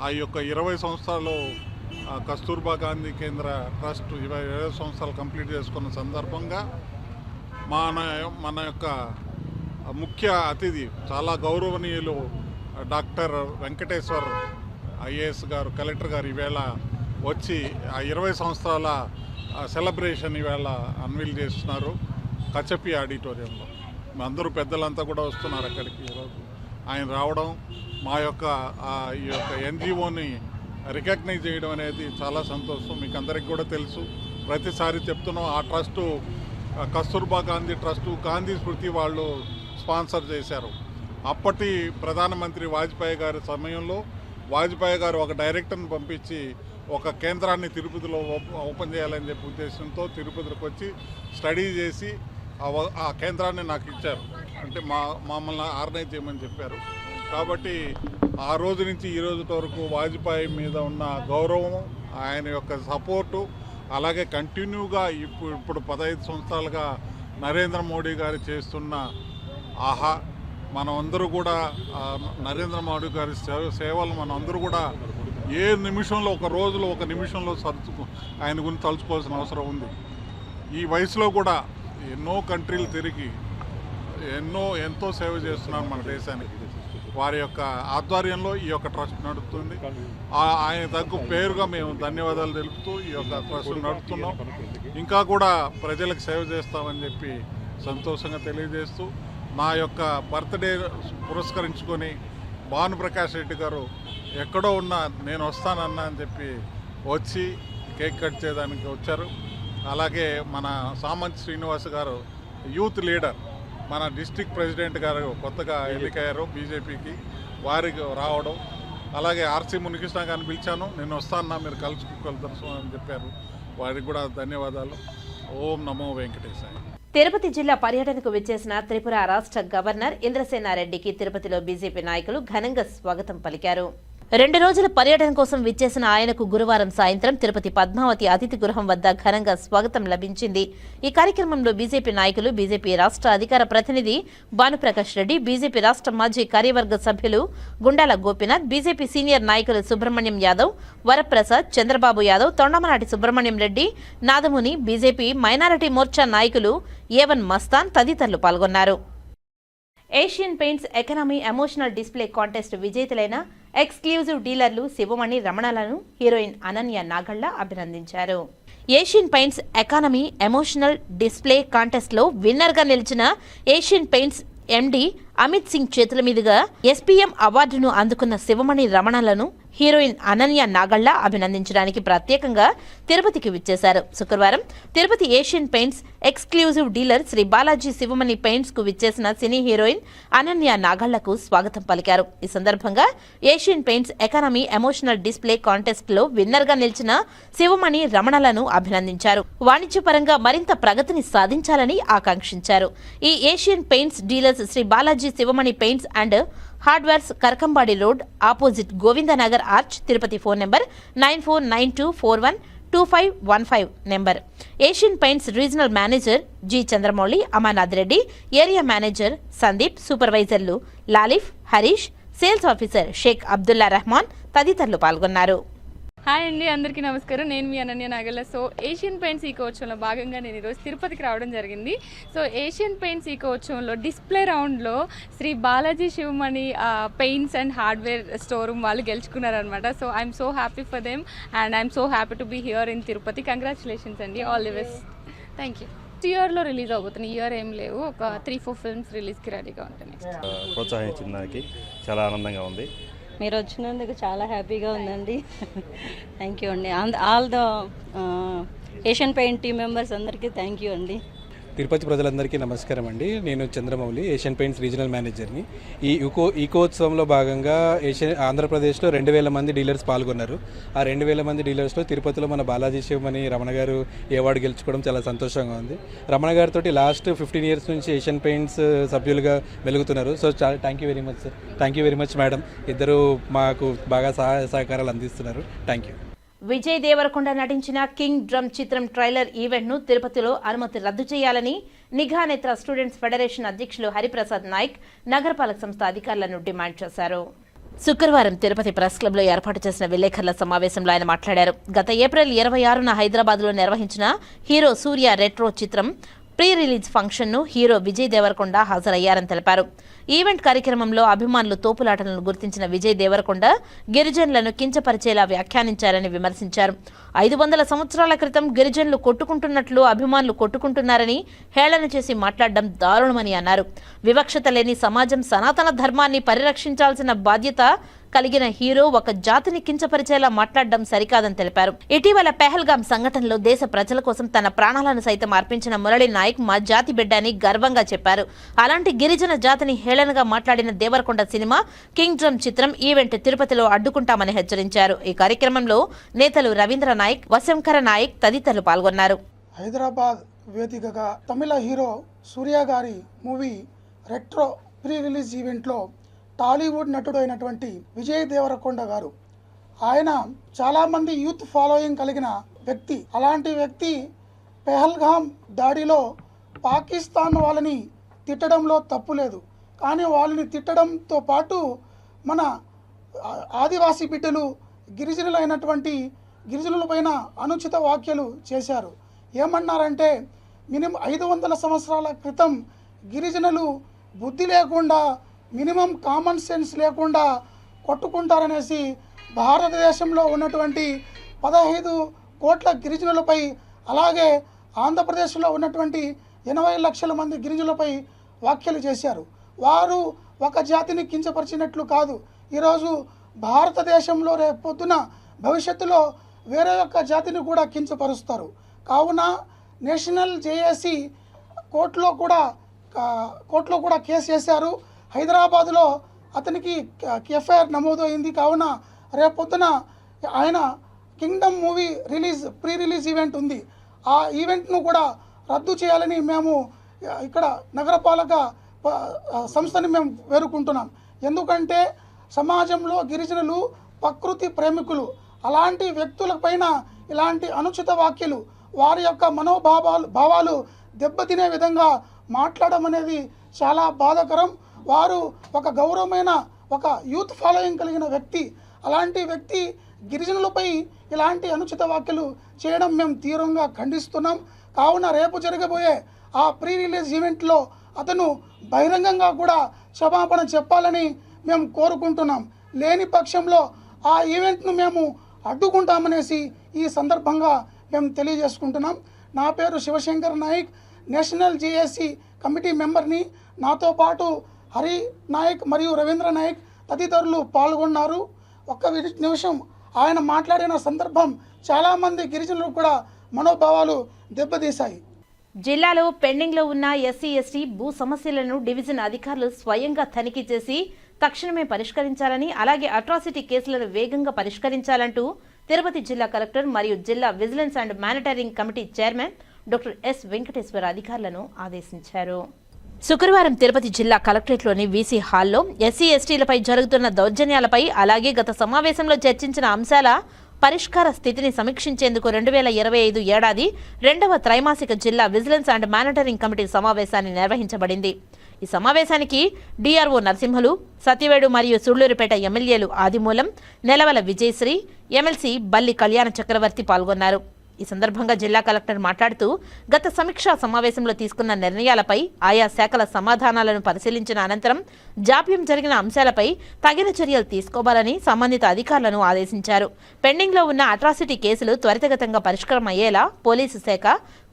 ఆ యొక్క 20 సంవత్సరాలు కస్తూర్బా గాంధీ కేంద్ర ట్రస్ట్ 20 సంవత్సరాలు కంప్లీట్ చేసుకున్న సందర్భంగా మన యొక్క ముఖ్య అతిథి చాలా గౌరవనీయులు డాక్టర్ వెంకటేశ్వర్ ఐఏఎస్ గారు, కలెక్టర్ గారు ఈవేళ వచ్చి ఆ 20 సంవత్సరాల సెలబ్రేషన్ ఈవేళ అన్వీల్ చేస్తున్నారు కచపి ఆడిటోరియంలో. అందరూ పెద్దలంతా కూడా వస్తున్నారు అక్కడికి. ఈరోజు ఆయన రావడం, మా యొక్క ఈ యొక్క ఎన్జిఓని రికగ్నైజ్ చేయడం అనేది చాలా సంతోషం. మీకు అందరికి కూడా తెలుసు, ప్రతిసారి చెప్తున్నాం. ఆ ట్రస్టు కస్తూర్బా గాంధీ ట్రస్టు గాంధీ స్మృతి వాళ్ళు స్పాన్సర్ చేశారు. అప్పటి ప్రధానమంత్రి వాజ్పేయి గారి సమయంలో వాజ్పేయి గారు ఒక డైరెక్టర్ని పంపించి ఒక కేంద్రాన్ని తిరుపతిలో ఓపెన్ చేయాలని చెప్పి ఉద్దేశంతో తిరుపతికి వచ్చి స్టడీ చేసి ఆ కేంద్రాన్ని నాకు ఇచ్చారు. అంటే మమ్మల్ని ఆర్గనైజ్ చేయమని చెప్పారు. కాబట్టి ఆ రోజు నుంచి ఈ రోజు వరకు వాజ్పేయి మీద ఉన్న గౌరవం, ఆయన యొక్క సపోర్టు, అలాగే కంటిన్యూగా ఇప్పుడు 15 సంవత్సరాలుగా నరేంద్ర మోడీ గారు చేస్తున్న మనం అందరూ కూడా నరేంద్ర మోడీ గారి సేవలు మనం అందరూ కూడా ఏ నిమిషంలో, ఒక రోజులో, ఒక నిమిషంలో ఆయన గురించి తలుచుకోవాల్సిన అవసరం ఉంది. ఈ వయసులో కూడా ఎన్నో కంట్రీలు తిరిగి ఎంతో సేవ చేస్తున్నారు మన దేశానికి. వారి యొక్క ఆధ్వర్యంలో ఈ యొక్క ట్రస్ట్ నడుస్తుంది. ఆయన తగ్గు పేరుగా మేము ధన్యవాదాలు తెలుపుతూ ఈ యొక్క ట్రస్ట్ నడుపుతున్నాం. ఇంకా కూడా ప్రజలకు సేవ చేస్తామని చెప్పి సంతోషంగా తెలియజేస్తూ, నా యొక్క బర్త్డే పురస్కరించుకొని భానుప్రకాష్ రెడ్డి గారు ఎక్కడో ఉన్నా నేను వస్తానన్నా అని చెప్పి వచ్చి కేక్ కట్ చేయడానికి వచ్చారు. అలాగే మన సామంత్ శ్రీనివాస్ గారు యూత్ లీడర్, మన డిస్ట్రిక్ట్ ప్రెసిడెంట్ గారు కొత్తగా ఎన్నికయ్యారు బీజేపీకి, వారికి రావడం. అలాగే ఆర్సీ మునికృష్ణ గారిని పిలిచాను, నేను వస్తానన్నా మీరు కలుసుకోగలుగుతారు అని చెప్పారు. వారికి కూడా ధన్యవాదాలు. ఓం నమో వెంకటేశాయ. తిరుపతి జిల్లా పర్యటనకు విచ్చేసిన త్రిపుర రాష్ట్ర గవర్నర్ ఇంద్రసేనారెడ్డికి తిరుపతిలో బీజేపీ నాయకులు ఘనంగా స్వాగతం పలికారు. 2 రోజుల పర్యటన కోసం విచ్చేసిన ఆయనకు గురువారం సాయంత్రం తిరుపతి పద్మావతి అతిథి గృహం వద్ద ఘనంగా స్వాగతం లభించింది. ఈ కార్యక్రమంలో బీజేపీ నాయకులు, బీజేపీ రాష్ట్ర అధికార ప్రతినిధి భానుప్రకాష్ రెడ్డి, బీజేపీ రాష్ట్ర మాజీ కార్యవర్గ సభ్యులు గుండాల గోపీనాథ్, బీజేపీ సీనియర్ నాయకులు సుబ్రహ్మణ్యం యాదవ్, వరప్రసాద్, చంద్రబాబు యాదవ్, తొండమనాటి సుబ్రహ్మణ్యం రెడ్డి, నాదముని, బీజేపీ మైనారిటీ మోర్చా నాయకులు ఏవన్ మస్తాన్ తదితరులు పాల్గొన్నారు. Asian Paints economy emotional display contest విజేతలైన ఎక్స్క్లూజివ్ డీలర్లు శివమణి రమణలను హీరోయిన్ అనన్య నాగళ్ల అభినందించారు. Asian Paints economy emotional display కాంటెస్ట్లో విన్నర్గా నిలిచిన Asian Paints MD Amit Singh చేతుల మీదుగా ఎస్పీఎం అవార్డును అందుకున్న శివమణి రమణలను హీరోయిన్ అనన్య నాగళ్ల అభినందించడానికి ప్రత్యేకంగా తిరుపతికి విచ్చేశారు. శుక్రవారం Tirupati Asian Paints exclusive dealer Shri Balaji Sivamani paints కు విచ్చేసిన సినీ హీరోయిన్ అనన్య నాగళ్లకు స్వాగతం పలికారు. ఈ సందర్భంగా Asian Paints economy emotional display contest లో విన్నర్ గా నిలిచిన శివమణి రమణలను అభినందించారు. వాణిజ్యపరంగా మరింత ప్రగతిని సాధించాలని ఆకాంక్షించారు. ఈ Asian Paints dealers Shri Balaji Sivamani Paints and hardwares, Karakambadi road, opposite Govindanagar arch, Tirupati. Phone number 9492412515 number. Asian Paints regional manager G Chandramouli, Amarnath Reddy, area manager Sandeep, సూపర్వైజర్లు లాలిఫ్, హరీష్, సేల్స్ ఆఫీసర్ షేక్ అబ్దుల్లా రెహమాన్ తదితరులు పాల్గొన్నారు. హాయ్ అండి, అందరికీ నమస్కారం. నేను మీ Ananya Nagalla. So Asian Paints eco ఉత్సవంలో భాగంగా నేను ఈరోజు తిరుపతికి రావడం జరిగింది. సో ఏషియన్ పెయింట్స్ ఈకో ఉత్సవంలో డిస్ప్లే రౌండ్లో Shri Balaji Sivamani Paints and hardware store room వాళ్ళు గెలుచుకున్నారనమాట. So I'm so happy for them and I'm so happy to be here in Tirupati. Congratulations అండి, all the best. Thank you. ఇయర్లో రిలీజ్ అవుతుంది, year ఏం లేవు, ఒక 3-4 ఫిల్మ్స్ రిలీజ్కి రెడీగా ఉంటుంది. ప్రోత్సహించిన దానికి చాలా ఆనందంగా ఉంది. మీరు వచ్చినందుకు చాలా హ్యాపీగా ఉందండి. థ్యాంక్ యూ అండి. All the Asian paint team members అందరికీ థ్యాంక్ యూ అండి. తిరుపతి ప్రజలందరికీ నమస్కారం అండి. నేను చంద్రమౌళి, ఏషియన్ పెయింట్స్ రీజనల్ మేనేజర్ని. ఈ ఈకోత్సవంలో భాగంగా ఆంధ్రప్రదేశ్లో 2000 మంది డీలర్స్ పాల్గొన్నారు. ఆ 2000 మంది డీలర్స్లో తిరుపతిలో మన బాలాజీ శివమణి రమణ గారు ఈ అవార్డు గెలుచుకోవడం చాలా సంతోషంగా ఉంది. రమణ గారితో లాస్ట్ 15 ఇయర్స్ నుంచి ఏషియన్ పెయింట్స్ సభ్యులుగా వెలుగుతున్నారు. So thank you very much sir. Thank you very much madam. ఇద్దరు మాకు బాగా సహాయ సహకారాలు అందిస్తున్నారు. Thank you. విజయ్ దేవరకొండ నటించిన కింగ్ డ్రమ్ చిత్రం ట్రైలర్ ఈవెంట్ను తిరుపతిలో అనుమతి రద్దు చేయాలని నిఘా నేత్ర స్టూడెంట్స్ ఫెడరేషన్ అధ్యక్షులు హరిప్రసాద్ నాయక్ నగరపాలక సంస్థ అధికారులను డిమాండ్ చేశారు. శుక్రవారం తిరుపతి ప్రెస్ క్లబ్లో ఏర్పాటు చేసిన విలేకరుల సమావేశంలో ఆయన మాట్లాడారు. గత ఏప్రిల్ 26న హైదరాబాద్లో నిర్వహించిన హీరో సూర్య రెట్రో చిత్రం ప్రీ రిలీజ్ ఫంక్షన్ను హీరో విజయ్ దేవరకొండ హాజరయ్యారని తెలిపారు. ఈవెంట్ కార్యక్రమంలో అభిమానులు తోపులాటలను గుర్తించిన విజయ్ దేవరకొండ గిరిజనులను కించపరిచేలా వ్యాఖ్యానించారని విమర్శించారు. 500 సంవత్సరాల క్రితం గిరిజనులు కొట్టుకుంటున్నట్లు అభిమానులు కొట్టుకుంటున్నారని హేళన చేసి మాట్లాడడం దారుణమని అన్నారు. వివక్షత లేని సమాజం సనాతన ధర్మాన్ని పరిరక్షించాల్సిన బాధ్యత కలిగిన హీరో ఒక జాతిని కించపరిచేలా మాట్లాడడం సరికాదని తెలిపారు. ఇటీవల పెహల్గాం సంఘటనలో దేశ ప్రజల కోసం తన ప్రాణాలను సైతం అర్పించిన మురళీ నాయక్ మా జాతి బిడ్డ అని గర్వంగా చెప్పారు. అలాంటి గిరిజన జాతిని హేళనగా మాట్లాడిన దేవరకొండ సినిమా కింగ్ డ్రమ్ చిత్రం ఈవెంట్ తిరుపతిలో అడ్డుకుంటామని హెచ్చరించారు. ఈ కార్యక్రమంలో నేతలు రవీంద్ర నాయక్, వశంకర నాయక్ తదితరులు పాల్గొన్నారు. హైదరాబాద్ వేదికగా తమిళ హీరో సూర్య గారి మూవీ రెట్రో ప్రీ రిలీజ్ ఈవెంట్లో టాలీవుడ్ నటుడు అయినటువంటి విజయ్ దేవరకొండ గారు, ఆయన చాలామంది యూత్ ఫాలోయింగ్ కలిగిన వ్యక్తి. అలాంటి వ్యక్తి పెహల్గాం దాడిలో పాకిస్తాన్ వాళ్ళని తిట్టడంలో తప్పు లేదు. కానీ వాళ్ళని తిట్టడంతో పాటు మన ఆదివాసీ బిడ్డలు గిరిజనులైనటువంటి గిరిజనులపైన అనుచిత వ్యాఖ్యలు చేశారు. ఏమన్నారంటే మినిమం 500 సంవత్సరాల క్రితం గిరిజనులు బుద్ధి లేకుండా మినిమం కామన్ సెన్స్ లేకుండా కొట్టుకుంటారనేసి భారతదేశంలో ఉన్నటువంటి 15 కోట్ల గిరిజనులపై, అలాగే ఆంధ్రప్రదేశ్లో ఉన్నటువంటి 80 లక్షల మంది గిరిజనులపై వ్యాఖ్యలు చేశారు. వారు ఒక జాతిని కించపరిచినట్లు కాదు. ఈరోజు భారతదేశంలో రేపొద్దున భవిష్యత్తులో వేరే ఒక జాతిని కూడా కించపరుస్తారు. కావున నేషనల్ జేఏసీ కోర్టులో కూడా కేసు చేశారు. హైదరాబాద్లో అతనికి ఎఫ్ఐఆర్ నమోదు అయింది. కావున రేపొద్దున ఆయన Kingdom movie pre release event ఉంది. ఆ ఈవెంట్ను కూడా రద్దు చేయాలని మేము ఇక్కడ నగరపాలక సంస్థని మేము వేడుకుంటున్నాం. ఎందుకంటే సమాజంలో గిరిజనులు ప్రకృతి ప్రేమికులు. అలాంటి వ్యక్తులపైన ఇలాంటి అనుచిత వ్యాఖ్యలు, వారి యొక్క భావాలు దెబ్బతినే విధంగా మాట్లాడడం అనేది చాలా బాధాకరం. వారు ఒక గౌరవమైన ఒక యూత్ ఫాలోయింగ్ కలిగిన వ్యక్తి. అలాంటి వ్యక్తి గిరిజనులపై ఇలాంటి అనుచిత వ్యాఖ్యలు చేయడం మేము తీవ్రంగా ఖండిస్తున్నాం. కావున రేపు జరగబోయే ఆ ప్రీ రిలీజ్ ఈవెంట్లో అతను బహిరంగంగా కూడా క్షమాపణ చెప్పాలని మేము కోరుకుంటున్నాం. లేని పక్షంలో ఆ ఈవెంట్ను మేము అడ్డుకుంటామనేసి ఈ సందర్భంగా మేము తెలియజేసుకుంటున్నాం. నా పేరు Sivashankar Nayak, national JAC committee మెంబర్ని. నాతో పాటు హరి నాయక్ మరియు రవీంద్ర నాయక్ తదితరులు పాల్గొన్నారు. ఒక్క నిమిషం ఆయన మాట్లాడిన సందర్భం చాలామంది గిరిజనులు కూడా మనోభావాలు దెబ్బతీశాయి. జిల్లాలో పెండింగ్లో ఉన్న ఎస్సీ/ఎస్టీ భూ సమస్యలను డివిజన్ అధికారులు స్వయంగా తనిఖీ చేసి తక్షణమే పరిష్కరించాలని, అలాగే అట్రాసిటీ కేసులను వేగంగా పరిష్కరించాలంటూ తిరుపతి జిల్లా కలెక్టర్ మరియు జిల్లా vigilance and monitoring committee chairman doctor yes Venkateswara అధికారులను ఆదేశించారు. శుక్రవారం తిరుపతి జిల్లా కలెక్టరేట్లోని వీసీ హాల్లో ఎస్సీ/ఎస్టీలపై జరుగుతున్న దౌర్జన్యాలపై, అలాగే గత సమావేశంలో చర్చించిన అంశాల పరిష్కార స్థితిని సమీక్షించేందుకు 2025 ఏడాది 2వ త్రైమాసిక జిల్లా విజిలెన్స్ అండ్ మానిటరింగ్ కమిటీ సమావేశాన్ని నిర్వహించబడింది. ఈ సమావేశానికి డిఆర్ఓ నరసింహులు, సత్యవేడు మరియు సుళ్లూరుపేట ఎమ్మెల్యేలు ఆదిమూలం, నెలవల విజయశ్రీ, ఎమ్మెల్సీ బల్లి కళ్యాణ చక్రవర్తి పాల్గొన్నారు. ఈ సందర్భంగా జిల్లా కలెక్టర్ మాట్లాడుతూ గత సమీక్షా సమావేశంలో తీసుకున్న నిర్ణయాలపై, ఆయా శాఖల సమాధానాలను పరిశీలించిన అనంతరం జాప్యం జరిగిన అంశాలపై తగిన చర్యలు తీసుకోవాలని సంబంధిత అధికారులను ఆదేశించారు. పెండింగ్లో ఉన్న అట్రాసిటీ కేసులు త్వరితగతంగా పరిష్కారం అయ్యేలా పోలీసు శాఖ,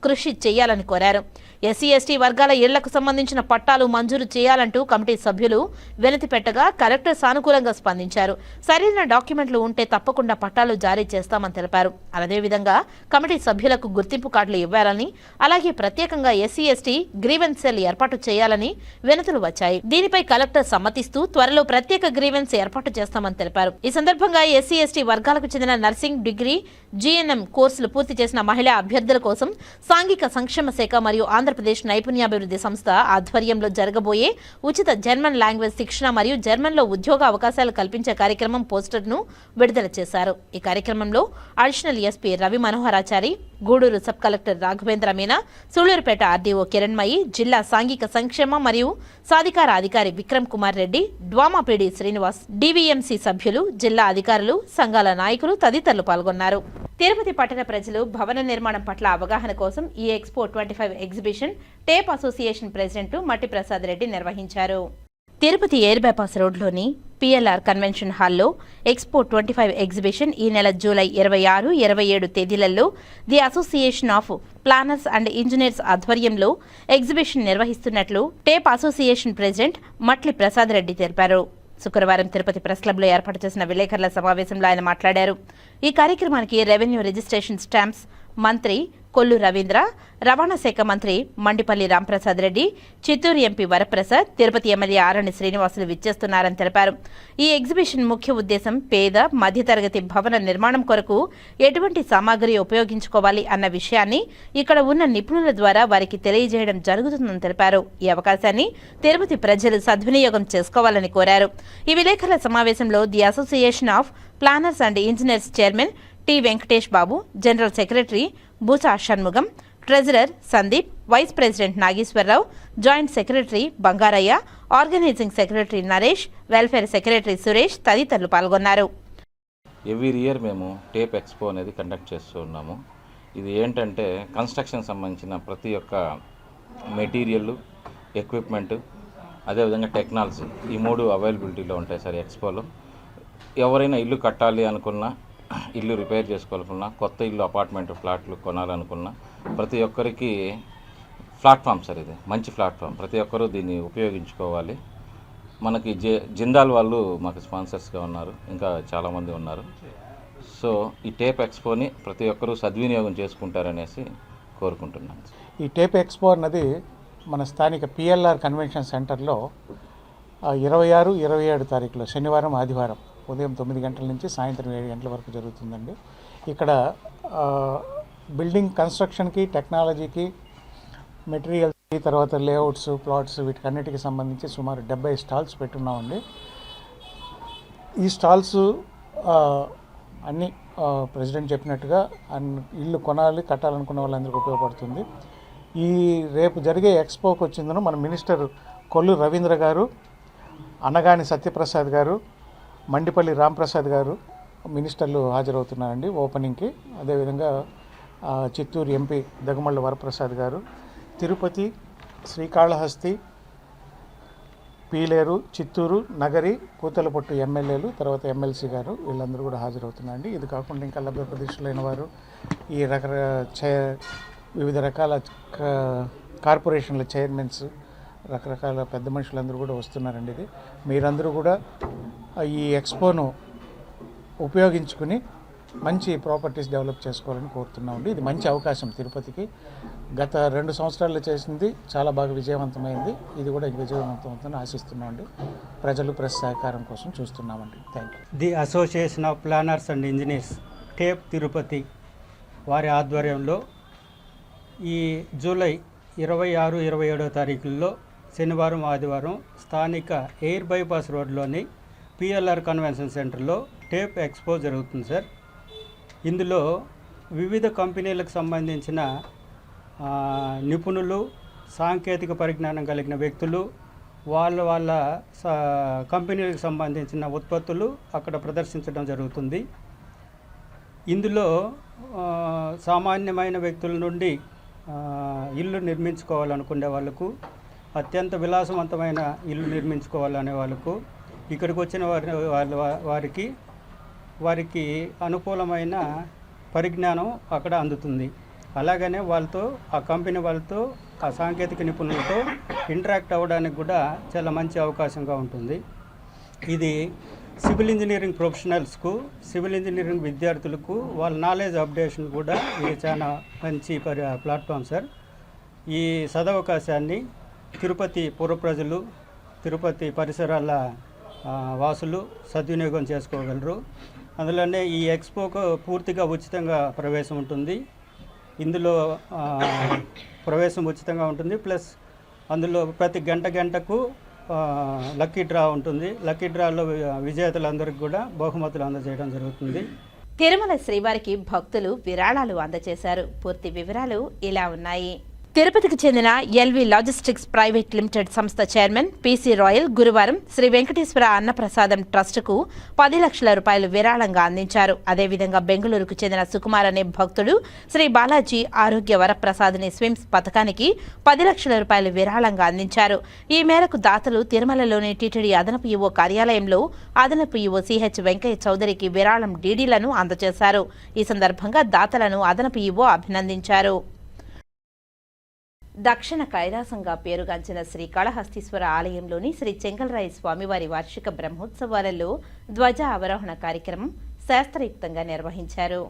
కృషి చేయాలని కోరారు. ఎస్సీ ఎస్టీ వర్గాల ఇళ్లకు సంబంధించిన పట్టాలు మంజూరు చేయాలంటూ కమిటీ సభ్యులు వినతి పెట్టగా కలెక్టర్ సానుకూలంగా స్పందించారు. సరైన డాక్యుమెంట్లు ఉంటే తప్పకుండా పట్టాలు జారీ చేస్తామని తెలిపారు. అదేవిధంగా కమిటీ సభ్యులకు గుర్తింపు కార్డులు ఇవ్వాలని, అలాగే ప్రత్యేకంగా ఎస్సీ ఎస్టీ గ్రీవెన్స్ సెల్ ఏర్పాటు చేయాలని వినతులు వచ్చాయి. దీనిపై కలెక్టర్ సమ్మతిస్తూ త్వరలో ప్రత్యేక గ్రీవెన్స్ ఏర్పాటు చేస్తామని తెలిపారు. ఈ సందర్భంగా ఎస్సీ ఎస్టీ వర్గాలకు చెందిన నర్సింగ్, డిగ్రీ, జీఎన్ఎం కోర్సులు పూర్తి చేసిన మహిళా అభ్యర్థుల కోసం సాంఘిక సంక్షేమ శాఖ మరియు ఆంధ్రప్రదేశ్ నైపుణ్యాభివృద్ధి సంస్థ ఆధ్వర్యంలో జరగబోయే ఉచిత జర్మన్ లాంగ్వేజ్ శిక్షణ మరియు జర్మన్లో ఉద్యోగ అవకాశాలు కల్పించే కార్యక్రమం పోస్టర్ను విడుదల చేశారు. ఈ కార్యక్రమంలో additional SP Ravi Manoharachari, Gudur sub collector Raghavendra Meena, Sullurpeta RDO Kiranmayi, జిల్లా సాంఘిక సంక్షేమ మరియు సాధికార అధికారి Vikram Kumar Reddy, DWAMA PD Srinivas, DVMC సభ్యులు, జిల్లా అధికారులు, సంఘాల నాయకులు తదితరులు పాల్గొన్నారు. తిరుపతి పట్టణ ప్రజలు భవన నిర్మాణం పట్ల అవగాహన కోసం ఈ expo 25 exhibition tape association president Matti Prasad Reddy నిర్వహించారు. తిరుపతి ఎయిర్ బైపాస్ రోడ్లోని పిఎల్ఆర్ కన్వెన్షన్ హాల్లో ఎక్స్పో 25 ఎగ్జిబిషన్ ఈ నెల జూలై 26, 27 తేదీలలో the association of planners and engineers ఆధ్వర్యంలో ఎగ్జిబిషన్ నిర్వహిస్తున్నట్లు tape association president Matli Prasad Reddy తెలిపారు. శుక్రవారం తిరుపతి ప్రెస్ క్లబ్లో ఏర్పాటు చేసిన విలేకరుల సమావేశంలో ఆయన మాట్లాడారు. ఈ కార్యక్రమానికి రెవెన్యూ రిజిస్ట్రేషన్ స్టాంప్స్ మంత్రి కొల్లు రవీంద్ర, రవాణా శాఖ మంత్రి మండిపల్లి రాంప్రసాద్ రెడ్డి, చిత్తూరు ఎంపీ వరప్రసాద్, తిరుపతి ఎమ్మెల్యే ఆరణి శ్రీనివాసులు విచ్చేస్తున్నారని తెలిపారు. ఈ ఎగ్జిబిషన్ ముఖ్య ఉద్దేశం పేద, మధ్యతరగతి భవన నిర్మాణం కొరకు ఎటువంటి సామాగ్రి ఉపయోగించుకోవాలి అన్న విషయాన్ని ఇక్కడ ఉన్న నిపుణుల ద్వారా వారికి తెలియజేయడం జరుగుతుందని తెలిపారు. ఈ అవకాశాన్ని తిరుపతి ప్రజలు సద్వినియోగం చేసుకోవాలని కోరారు. ఈ విలేకరుల సమావేశంలో the association of planners and engineers chairman T Venkatesh Babu, general secretary Boosa Shanmugam, treasurer Sandeep, vice president Nageswara Rao, joint secretary Bangaraiah, organising secretary Naresh, welfare secretary Suresh తదితరులు పాల్గొన్నారు. ఎవ్రీ ఇయర్ మేము టేప్ ఎక్స్పో అనేది కండక్ట్ చేస్తూ ఉన్నాము. ఇది ఏంటంటే కన్స్ట్రక్షన్ సంబంధించిన ప్రతి ఒక్క మెటీరియల్, ఎక్విప్మెంట్, అదేవిధంగా టెక్నాలజీ, ఈ మూడు అవైలబిలిటీలో ఉంటాయి సార్ ఎక్స్పోలో. ఎవరైనా ఇల్లు కట్టాలి అనుకున్నా, ఇల్లు రిపేర్ చేసుకోవాలనుకున్నా, కొత్త ఇల్లు అపార్ట్మెంట్ ఫ్లాట్లు కొనాలనుకున్నా ప్రతి ఒక్కరికి ప్లాట్ఫామ్ సార్, ఇది మంచి ప్లాట్ఫామ్. ప్రతి ఒక్కరూ దీన్ని ఉపయోగించుకోవాలి. మనకి జిందాల్ వాళ్ళు మాకు స్పాన్సర్స్గా ఉన్నారు, ఇంకా చాలామంది ఉన్నారు. సో ఈ టేప్ ఎక్స్పోని ప్రతి ఒక్కరూ సద్వినియోగం చేసుకుంటారనేసి కోరుకుంటున్నాను. ఈ టేప్ ఎక్స్పో అన్నది మన స్థానిక పిఎల్ఆర్ కన్వెన్షన్ సెంటర్లో 26, 27 తారీఖులో శనివారం, ఆదివారం ఉదయం 9 గంటల నుంచి సాయంత్రం 7 గంటల వరకు జరుగుతుందండి. ఇక్కడ బిల్డింగ్ కన్స్ట్రక్షన్కి, టెక్నాలజీకి, మెటీరియల్స్కి, తర్వాత లేఅవుట్స్, ప్లాట్స్ వీటికన్నిటికి సంబంధించి సుమారు 70 స్టాల్స్ పెట్టున్నామండి. ఈ స్టాల్స్ అన్నీ ప్రెసిడెంట్ చెప్పినట్టుగా ఇల్లు కొనాలి, కట్టాలనుకున్న వాళ్ళందరికీ ఉపయోగపడుతుంది. ఈ రేపు జరిగే ఎక్స్పోకి వచ్చిందను మన మినిస్టర్ కొల్లు రవీంద్ర గారు, అనగాని సత్యప్రసాద్ గారు, మండిపల్లి రాంప్రసాద్ గారు మినిస్టర్లు హాజరవుతున్నారండి ఓపెనింగ్కి. అదేవిధంగా చిత్తూరు ఎంపీ దగమళ్ళ వరప్రసాద్ గారు, తిరుపతి, శ్రీకాళహస్తి, పీలేరు, చిత్తూరు, నగరి, కూతలపట్టు ఎమ్మెల్యేలు, తర్వాత ఎమ్మెల్సీ గారు వీళ్ళందరూ కూడా హాజరవుతున్నారండి. ఇది కాకుండా ఇంకా లబ్ధప్రతిష్ఠులైన వారు, ఈ వివిధ రకాల కార్పొరేషన్ల చైర్మన్స్, రకరకాల పెద్ద మనుషులందరూ కూడా వస్తున్నారండి. ఇది మీరందరూ కూడా ఈ ఎక్స్పోను ఉపయోగించుకుని మంచి ప్రాపర్టీస్ డెవలప్ చేసుకోవాలని కోరుతున్నామండి. ఇది మంచి అవకాశం తిరుపతికి. గత 2 సంవత్సరాల్లో చేసింది చాలా బాగా విజయవంతమైంది. ఇది కూడా విజయవంతమవుతుందని ఆశిస్తున్నామండి. ప్రజలు ప్రెస్ సహకారం కోసం చూస్తున్నామండి. Thank you. The association of planners and engineers tape Tirupati వారి ఆధ్వర్యంలో ఈ జూలై 26, 27 తారీఖుల్లో శనివారం, ఆదివారం స్థానిక ఎయిర్ బైపాస్ రోడ్లోని పిఎల్ఆర్ కన్వెన్షన్ సెంటర్లో టేప్ ఎక్స్పో జరుగుతుంది సార్. ఇందులో వివిధ కంపెనీలకు సంబంధించిన నిపుణులు, సాంకేతిక పరిజ్ఞానం కలిగిన వ్యక్తులు వాళ్ళ కంపెనీలకు సంబంధించిన ఉత్పత్తులు అక్కడ ప్రదర్శించడం జరుగుతుంది. ఇందులో సామాన్యమైన వ్యక్తుల నుండి ఇల్లు నిర్మించుకోవాలనుకునే వాళ్ళకు, అత్యంత విలాసవంతమైన ఇల్లు నిర్మించుకోవాలనే వాళ్ళకు, ఇక్కడికి వచ్చిన వారికి అనుకూలమైన పరిజ్ఞానం అక్కడ అందుతుంది. అలాగనే వాళ్ళతో ఆ కంపెనీ వాళ్ళతో ఆ సాంకేతిక నిపుణులతో ఇంటరాక్ట్ అవ్వడానికి కూడా చాలా మంచి అవకాశంగా ఉంటుంది. ఇది సివిల్ ఇంజనీరింగ్ ప్రొఫెషనల్స్కు, సివిల్ ఇంజనీరింగ్ విద్యార్థులకు వాళ్ళ నాలెడ్జ్ అప్డేషన్ కూడా ఇది చాలా మంచి ప్లాట్ఫామ్ సార్. ఈ సదవకాశాన్ని తిరుపతి పూర్వ ప్రజలు, తిరుపతి పరిసరాల వాసులు సద్వినియోగం చేసుకోగలరు. అందులోనే ఈ ఎక్స్పోకు పూర్తిగా ఉచితంగా ప్రవేశం ఉంటుంది. ఇందులో ప్రవేశం ఉచితంగా ఉంటుంది. ప్లస్ అందులో ప్రతి గంటకు లక్కీ డ్రా ఉంటుంది. లక్కీ డ్రాలో విజేతలందరికీ కూడా బహుమతులు అందజేయడం జరుగుతుంది. తిరుమల శ్రీవారికి భక్తులు విరాళాలు అందజేశారు. పూర్తి వివరాలు ఇలా ఉన్నాయి. తిరుపతికి చెందిన ఎల్వి లాజిస్టిక్స్ ప్రైవేట్ లిమిటెడ్ సంస్థ చైర్మన్ పిసి రాయల్ గురువారం శ్రీ వెంకటేశ్వర అన్నప్రసాదం ట్రస్టుకు 10 లక్షల రూపాయలు విరాళంగా అందించారు. అదేవిధంగా బెంగళూరుకు చెందిన సుకుమార్ అనే భక్తుడు శ్రీ బాలాజీ ఆరోగ్య వరప్రసాదిని స్విమ్స్ పథకానికి 10 లక్షల రూపాయలు విరాళంగా అందించారు. ఈ మేరకు దాతలు తిరుమలలోని టీటీడీ అదనపు ఈవో కార్యాలయంలో అదనపు ఈవో సిహెచ్ వెంకయ్య చౌదరికి విరాళం డీడీలను అందజేశారు. ఈ సందర్భంగా దాతలను అదనపు ఈవో అభినందించారు. దక్షిణ కైలాసంగా పేరుగాంచిన శ్రీకాళహస్తీశ్వర ఆలయంలోని శ్రీ చెంగల్రాయ స్వామివారి వార్షిక బ్రహ్మోత్సవాలలో ధ్వజ అవరోహణ కార్యక్రమం శాస్త్రయుక్తంగా నిర్వహించారు.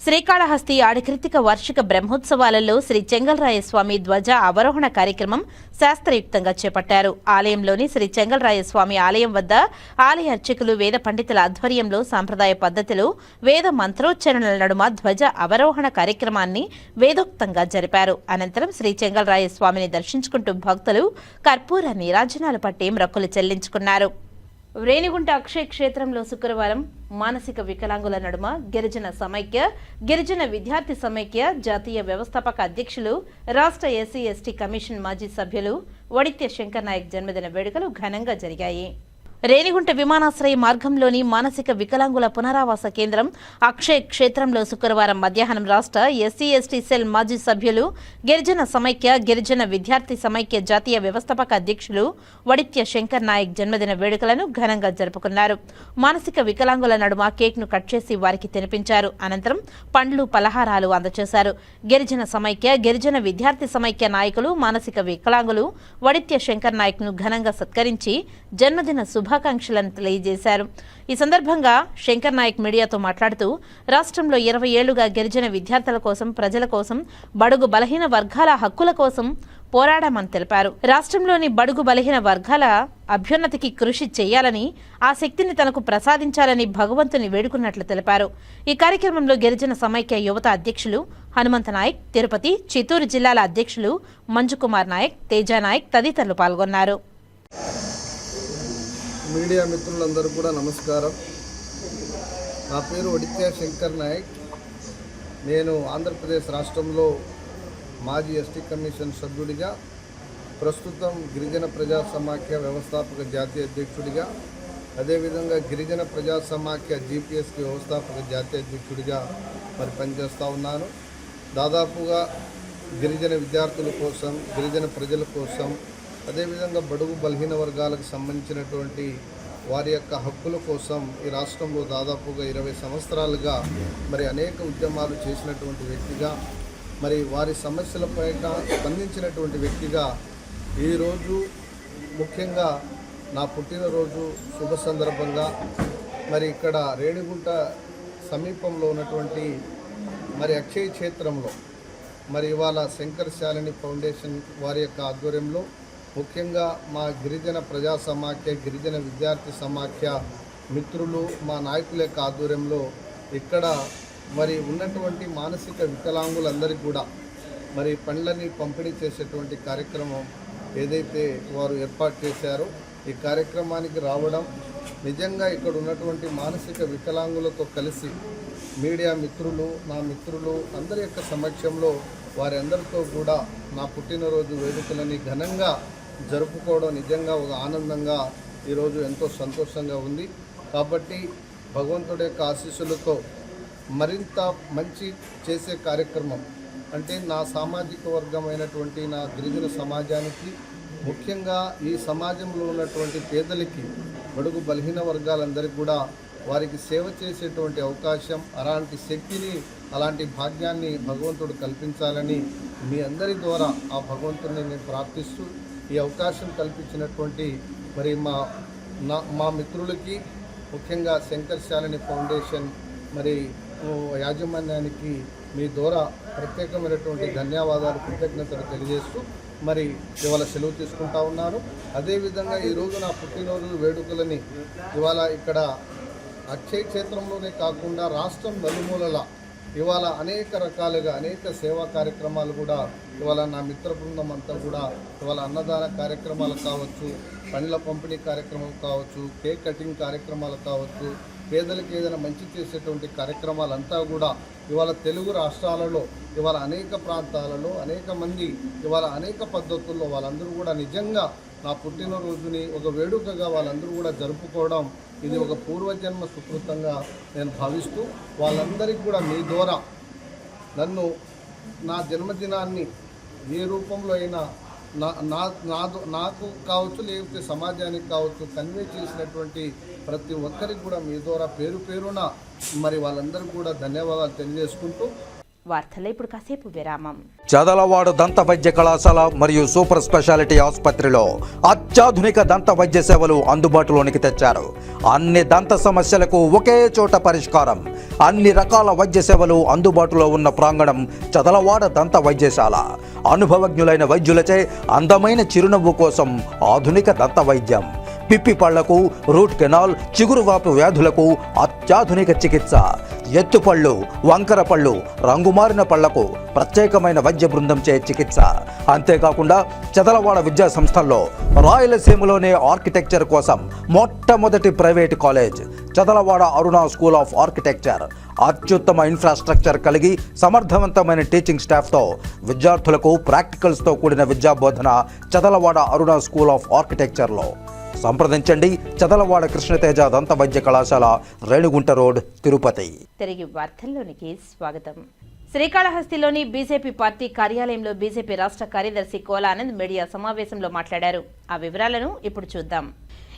శ్రీకాళహస్తి ఆడికృతిక వార్షిక బ్రహ్మోత్సవాలలో శ్రీ చెంగల్రాయ స్వామి ధ్వజ అవరోహణ కార్యక్రమం శాస్త్రయుక్తంగా చేపట్టారు. ఆలయంలోని శ్రీ చెంగల్రాయ స్వామి ఆలయం వద్ద ఆలయ అర్చకులు, వేద పండితుల ఆధ్వర్యంలో సాంప్రదాయ పద్ధతిలో వేద మంత్రోచ్చరణల నడుమ ధ్వజ అవరోహణ కార్యక్రమాన్ని వేదోక్తంగా జరిపారు. అనంతరం శ్రీ చెంగల్రాయ స్వామిని దర్శించుకుంటూ భక్తులు కర్పూర నీరాజనాలు పట్టి మొక్కులు చెల్లించుకున్నారు. రేణిగుంట అక్షయ క్షేత్రంలో శుక్రవారం మానసిక వికలాంగుల నడుమ గిరిజన సమైక్య, గిరిజన విద్యార్థి సమైక్య జాతీయ వ్యవస్థాపక అధ్యక్షులు, రాష్ట్ర ఎస్సీ ఎస్టీ కమిషన్ మాజీ సభ్యులు వడిత్య శంకర్ నాయక్ జన్మదిన వేడుకలు ఘనంగా జరిగాయి. రేణిగుంట విమానాశ్రయ మార్గంలోని మానసిక వికలాంగుల పునరావాస కేంద్రం అక్షయ్ క్షేత్రంలో శుక్రవారం మధ్యాహ్నం రాష్ట్ర ఎస్సీ ఎస్టీ సెల్ మాజీ సభ్యులు, గిరిజన సమైక్య, గిరిజన విద్యార్థి సమైక్య జాతీయ వ్యవస్థాపక అధ్యక్షులు వడిత్య శంకర్ నాయక్ జన్మదిన వేడుకలను ఘనంగా జరుపుకున్నారు. మానసిక వికలాంగుల నడుమ కేక్ను కట్ చేసి వారికి తినిపించారు. అనంతరం పండ్లు, పలహారాలు అందజేశారు. గిరిజన సమైక్య, గిరిజన విద్యార్థి సమైక్య నాయకులు మానసిక వికలాంగులు వడిత్య శంకర్ నాయక్ను ఘనంగా సత్కరించి జన్మదిన శుభాకాంక్షలను తెలియజేశారు. ఈ సందర్భంగా శంకర్ నాయక్ మీడియాతో మాట్లాడుతూ రాష్ట్రంలో 20 ఏళ్లుగా గిరిజన విద్యార్థుల కోసం, ప్రజల కోసం, బడుగు బలహీన వర్గాల హక్కుల కోసం పోరాడామని తెలిపారు. రాష్ట్రంలోని బడుగు బలహీన వర్గాల అభ్యున్నతికి కృషి చేయాలని, ఆ శక్తిని తనకు ప్రసాదించాలని భగవంతుని వేడుకున్నట్లు తెలిపారు. ఈ కార్యక్రమంలో గిరిజన సమైక్య యువత అధ్యక్షులు హనుమంత నాయక్, తిరుపతి, చిత్తూరు జిల్లాల అధ్యక్షులు మంజుకుమార్ నాయక్, తేజ నాయక్ తదితరులు పాల్గొన్నారు. మీడియా మిత్రులందరూ కూడా నమస్కారం. నా పేరు వడిత్య శంకర్ నాయక్. నేను ఆంధ్రప్రదేశ్ రాష్ట్రంలో మాజీ ఎస్టీ కమిషన్ సభ్యుడిగా, ప్రస్తుతం గిరిజన ప్రజా సమాఖ్య వ్యవస్థాపక జాతీయ అధ్యక్షుడిగా, అదేవిధంగా గిరిజన ప్రజా సమాఖ్య జీపీఎస్కి వ్యవస్థాపక జాతీయ అధ్యక్షుడిగా పనిచేస్తూ ఉన్నాను. దాదాపుగా గిరిజన విద్యార్థుల కోసం, గిరిజన ప్రజల కోసం, అదేవిధంగా బడుగు బలహీన వర్గాలకు సంబంధించినటువంటి వారి యొక్క హక్కుల కోసం ఈ రాష్ట్రంలో దాదాపుగా 20 సంవత్సరాలుగా అనేక ఉద్యమాలు చేసినటువంటి వ్యక్తిగా, వారి సమస్యలపైన స్పందించినటువంటి వ్యక్తిగా ఈరోజు ముఖ్యంగా నా పుట్టినరోజు శుభ సందర్భంగా ఇక్కడ రేణిగుంట సమీపంలో ఉన్నటువంటి అక్షయ్ క్షేత్రంలో ఇవాళ శంకర్ శాలిని ఫౌండేషన్ వారి యొక్క ఆధ్వర్యంలో ముఖ్యంగా మా గిరిజన ప్రజా సమాఖ్య, గిరిజన విద్యార్థి సమాఖ్య మిత్రులు, మా నాయకుల యొక్క ఆధ్వర్యంలో ఇక్కడ ఉన్నటువంటి మానసిక వికలాంగులందరికీ కూడా పండ్లని పంపిణీ చేసేటువంటి కార్యక్రమం ఏదైతే వారు ఏర్పాటు చేశారో ఈ కార్యక్రమానికి రావడం నిజంగా ఇక్కడ ఉన్నటువంటి మానసిక వికలాంగులతో కలిసి మీడియా మిత్రులు, నా మిత్రులు అందరి యొక్క సమక్షంలో వారి అందరితో కూడా నా పుట్టినరోజు వేడుకలని ఘనంగా జరుపుకోవడం నిజంగా ఒక ఆనందంగా ఈరోజు ఎంతో సంతోషంగా ఉంది. కాబట్టి భగవంతుడి యొక్క ఆశీస్సులతో మరింత మంచి చేసే కార్యక్రమం అంటే నా సామాజిక వర్గమైనటువంటి నా గిరిజన సమాజానికి, ముఖ్యంగా ఈ సమాజంలో ఉన్నటువంటి పేదలకి, బడుగు బలహీన వర్గాలందరికీ కూడా వారికి సేవ చేసేటువంటి అవకాశం, అలాంటి శక్తిని అలాంటి భాగ్యాన్ని భగవంతుడు కల్పించాలని మీ అందరి ద్వారా ఆ భగవంతుడిని నేను ప్రార్థిస్తూ ఈ అవకాశం కల్పించినటువంటి మరి మా మిత్రులకి, ముఖ్యంగా శంకర్ శాలిని ఫౌండేషన్ మరి యాజమాన్యానికి మీ ద్వారా ప్రత్యేకమైనటువంటి ధన్యవాదాలు, కృతజ్ఞతలు తెలియజేస్తూ మరి ఇవాళ సెలవు తీసుకుంటా ఉన్నారు. అదేవిధంగా ఈరోజు నా పుట్టినరోజు వేడుకలని ఇవాళ ఇక్కడ అక్షయ క్షేత్రంలోనే కాకుండా రాష్ట్రం నలుమూలల ఇవాళ అనేక రకాలుగా అనేక సేవా కార్యక్రమాలు కూడా ఇవాళ నా మిత్ర బృందం అంతా కూడా ఇవాళ అన్నదాన కార్యక్రమాలు కావచ్చు, పండ్ల పంపిణీ కార్యక్రమం కావచ్చు, కేక్ కటింగ్ కార్యక్రమాలు కావచ్చు, పేదలకు ఏదైనా మంచి చేసేటువంటి కార్యక్రమాలంతా కూడా ఇవాళ తెలుగు రాష్ట్రాలలో ఇవాళ అనేక ప్రాంతాలలో అనేక మంది ఇవాళ అనేక పద్ధతుల్లో వాళ్ళందరూ కూడా నిజంగా నా పుట్టినరోజుని ఒక వేడుకగా వాళ్ళందరూ కూడా జరుపుకోవడం ఇది ఒక పూర్వజన్మ సుకృతంగా నేను భావిస్తూ వాళ్ళందరికీ కూడా మీ ద్వారా నన్ను నా జన్మదినాన్ని ఏ రూపంలో అయినా నాకు కావచ్చు, లేకపోతే సమాజానికి కావచ్చు కన్వే చేసినటువంటి ప్రతి ఒక్కరికి కూడా మీ ద్వారా పేరు పేరున మరి వాళ్ళందరికీ కూడా ధన్యవాదాలు తెలియజేసుకుంటూ వార్తల్లో ఇప్పుడు కాసేపు విరామం. చదలవాడ దంత వైద్య కళాశాల మరియు సూపర్ స్పెషాలిటీ ఆసుపత్రిలో అత్యాధునిక దంత వైద్య సేవలు అందుబాటులోనికి తెచ్చారు. అన్ని దంత సమస్యలకు ఒకే చోట పరిష్కారం. అన్ని రకాల వైద్య సేవలు అందుబాటులో ఉన్న ప్రాంగణం చదలవాడ దంత వైద్యశాల. అనుభవజ్ఞులైన వైద్యులచే అందమైన చిరునవ్వు కోసం ఆధునిక దంత వైద్యం. పిప్పి పళ్లకు, రూట్ కెనాల్, చిగురువాపు వ్యాధులకు అత్యాధునిక చికిత్స. ఎత్తుపళ్ళు, వంకర పళ్ళు, రంగుమారిన పళ్లకు ప్రత్యేకమైన వైద్య బృందంచే చికిత్స. అంతేకాకుండా చదలవాడ విద్యా సంస్థల్లో రాయలసీమలోనే ఆర్కిటెక్చర్ కోసం మొట్టమొదటి private college Chadalavada Aruna school of architecture. అత్యుత్తమ ఇన్ఫ్రాస్ట్రక్చర్ కలిగి సమర్థవంతమైన టీచింగ్ స్టాఫ్తో విద్యార్థులకు ప్రాక్టికల్స్తో కూడిన విద్యాబోధన చదలవాడ అరుణ స్కూల్ ఆఫ్ ఆర్కిటెక్చర్లో. సంప్రదించండి. చదలవాడ కృష్ణతేజ దంత వైద్య కళాశాల, రేణుగుంట రోడ్, తిరుపతి. తిరిగి వార్తల్లోనికి స్వాగతం. శ్రీకాళహస్తిలోని బీజేపీ పార్టీ కార్యాలయంలో బీజేపీ రాష్ట్ర కార్యదర్శి కోలా ఆనంద్ మీడియా సమావేశంలో మాట్లాడారు. ఆ వివరాలను ఇప్పుడు చూద్దాం.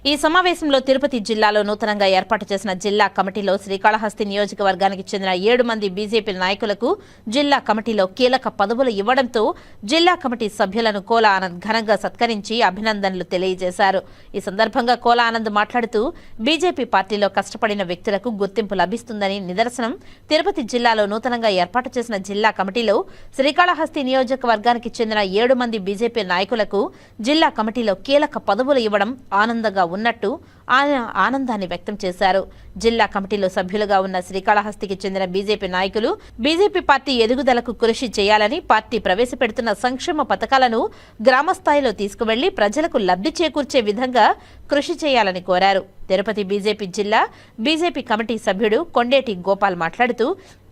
ఈ సమావేశంలో తిరుపతి జిల్లాలో నూతనంగా ఏర్పాటు చేసిన జిల్లా కమిటీలో శ్రీకాళహస్తి నియోజకవర్గానికి చెందిన 7 మంది బీజేపీ నాయకులకు జిల్లా కమిటీలో కీలక పదవులు ఇవ్వడంతో జిల్లా కమిటీ సభ్యులను కోలా ఆనంద్ ఘనంగా సత్కరించి అభినందనలు తెలియజేశారు. ఈ సందర్భంగా కోలా ఆనంద్ మాట్లాడుతూ బీజేపీ పార్టీలో కష్టపడిన వ్యక్తులకు గుర్తింపు లభిస్తుందని నిదర్శనం తిరుపతి జిల్లాలో నూతనంగా ఏర్పాటు చేసిన జిల్లా కమిటీలో శ్రీకాళహస్తి నియోజకవర్గానికి చెందిన 7 మంది బీజేపీ నాయకులకు జిల్లా కమిటీలో కీలక పదవులు ఇవ్వడం ఆనందంగా ఉన్నట్టు ఆయన ఆనందాన్ని వ్యక్తం చేశారు. జిల్లా కమిటీలో సభ్యులుగా ఉన్న శ్రీకాళహస్తికి చెందిన బీజేపీ నాయకులు బీజేపీ పార్టీ ఎదుగుదలకు కృషి చేయాలని, పార్టీ ప్రవేశపెడుతున్న సంక్షేమ పథకాలను గ్రామస్థాయిలో తీసుకువెళ్లి ప్రజలకు లబ్ధి చేకూర్చే విధంగా కృషి చేయాలని కోరారు. తిరుపతి బీజేపీ జిల్లా బీజేపీ కమిటీ సభ్యుడు కొండేటి గోపాల్ మాట్లాడుతూ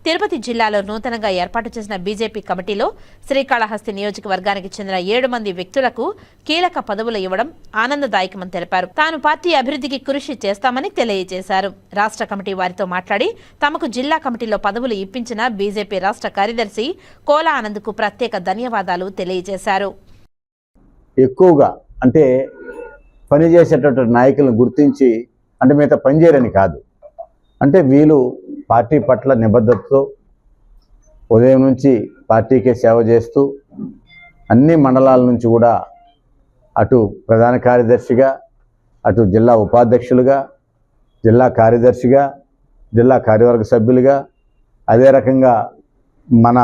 తిరుపతి జిల్లాలో నూతనంగా ఏర్పాటు చేసిన బీజేపీ కమిటీలో శ్రీకాళహస్తి నియోజకవర్గానికి చెందిన 7 మంది వ్యక్తులకు కీలక పదవులు ఇవ్వడం ఆనందదాయకమని తెలిపారు. తాను పార్టీ అభివృద్ధికి కృషి చేస్తామని తెలియజేశారు. రాష్ట్ర కమిటీ వారితో మాట్లాడి తమకు జిల్లా కమిటీలో పదవులు ఇప్పించిన బీజేపీ రాష్ట్ర కార్యదర్శి కోలా ఆనంద్కు ప్రత్యేక ధన్యవాదాలు తెలియజేశారు. ఎక్కువగా అంటే పనిచేసేటటువంటి నాయకులను గుర్తించి, అంటే మిగతా పనిచేయరని కాదు, అంటే వీళ్ళు పార్టీ పట్ల నిబద్ధతతో ఉదయం నుంచి పార్టీకే సేవ చేస్తూ అన్ని మండలాల నుంచి కూడా అటు ప్రధాన కార్యదర్శిగా, అటు జిల్లా ఉపాధ్యక్షులుగా, జిల్లా కార్యదర్శిగా, జిల్లా కార్యవర్గ సభ్యులుగా, అదే రకంగా మన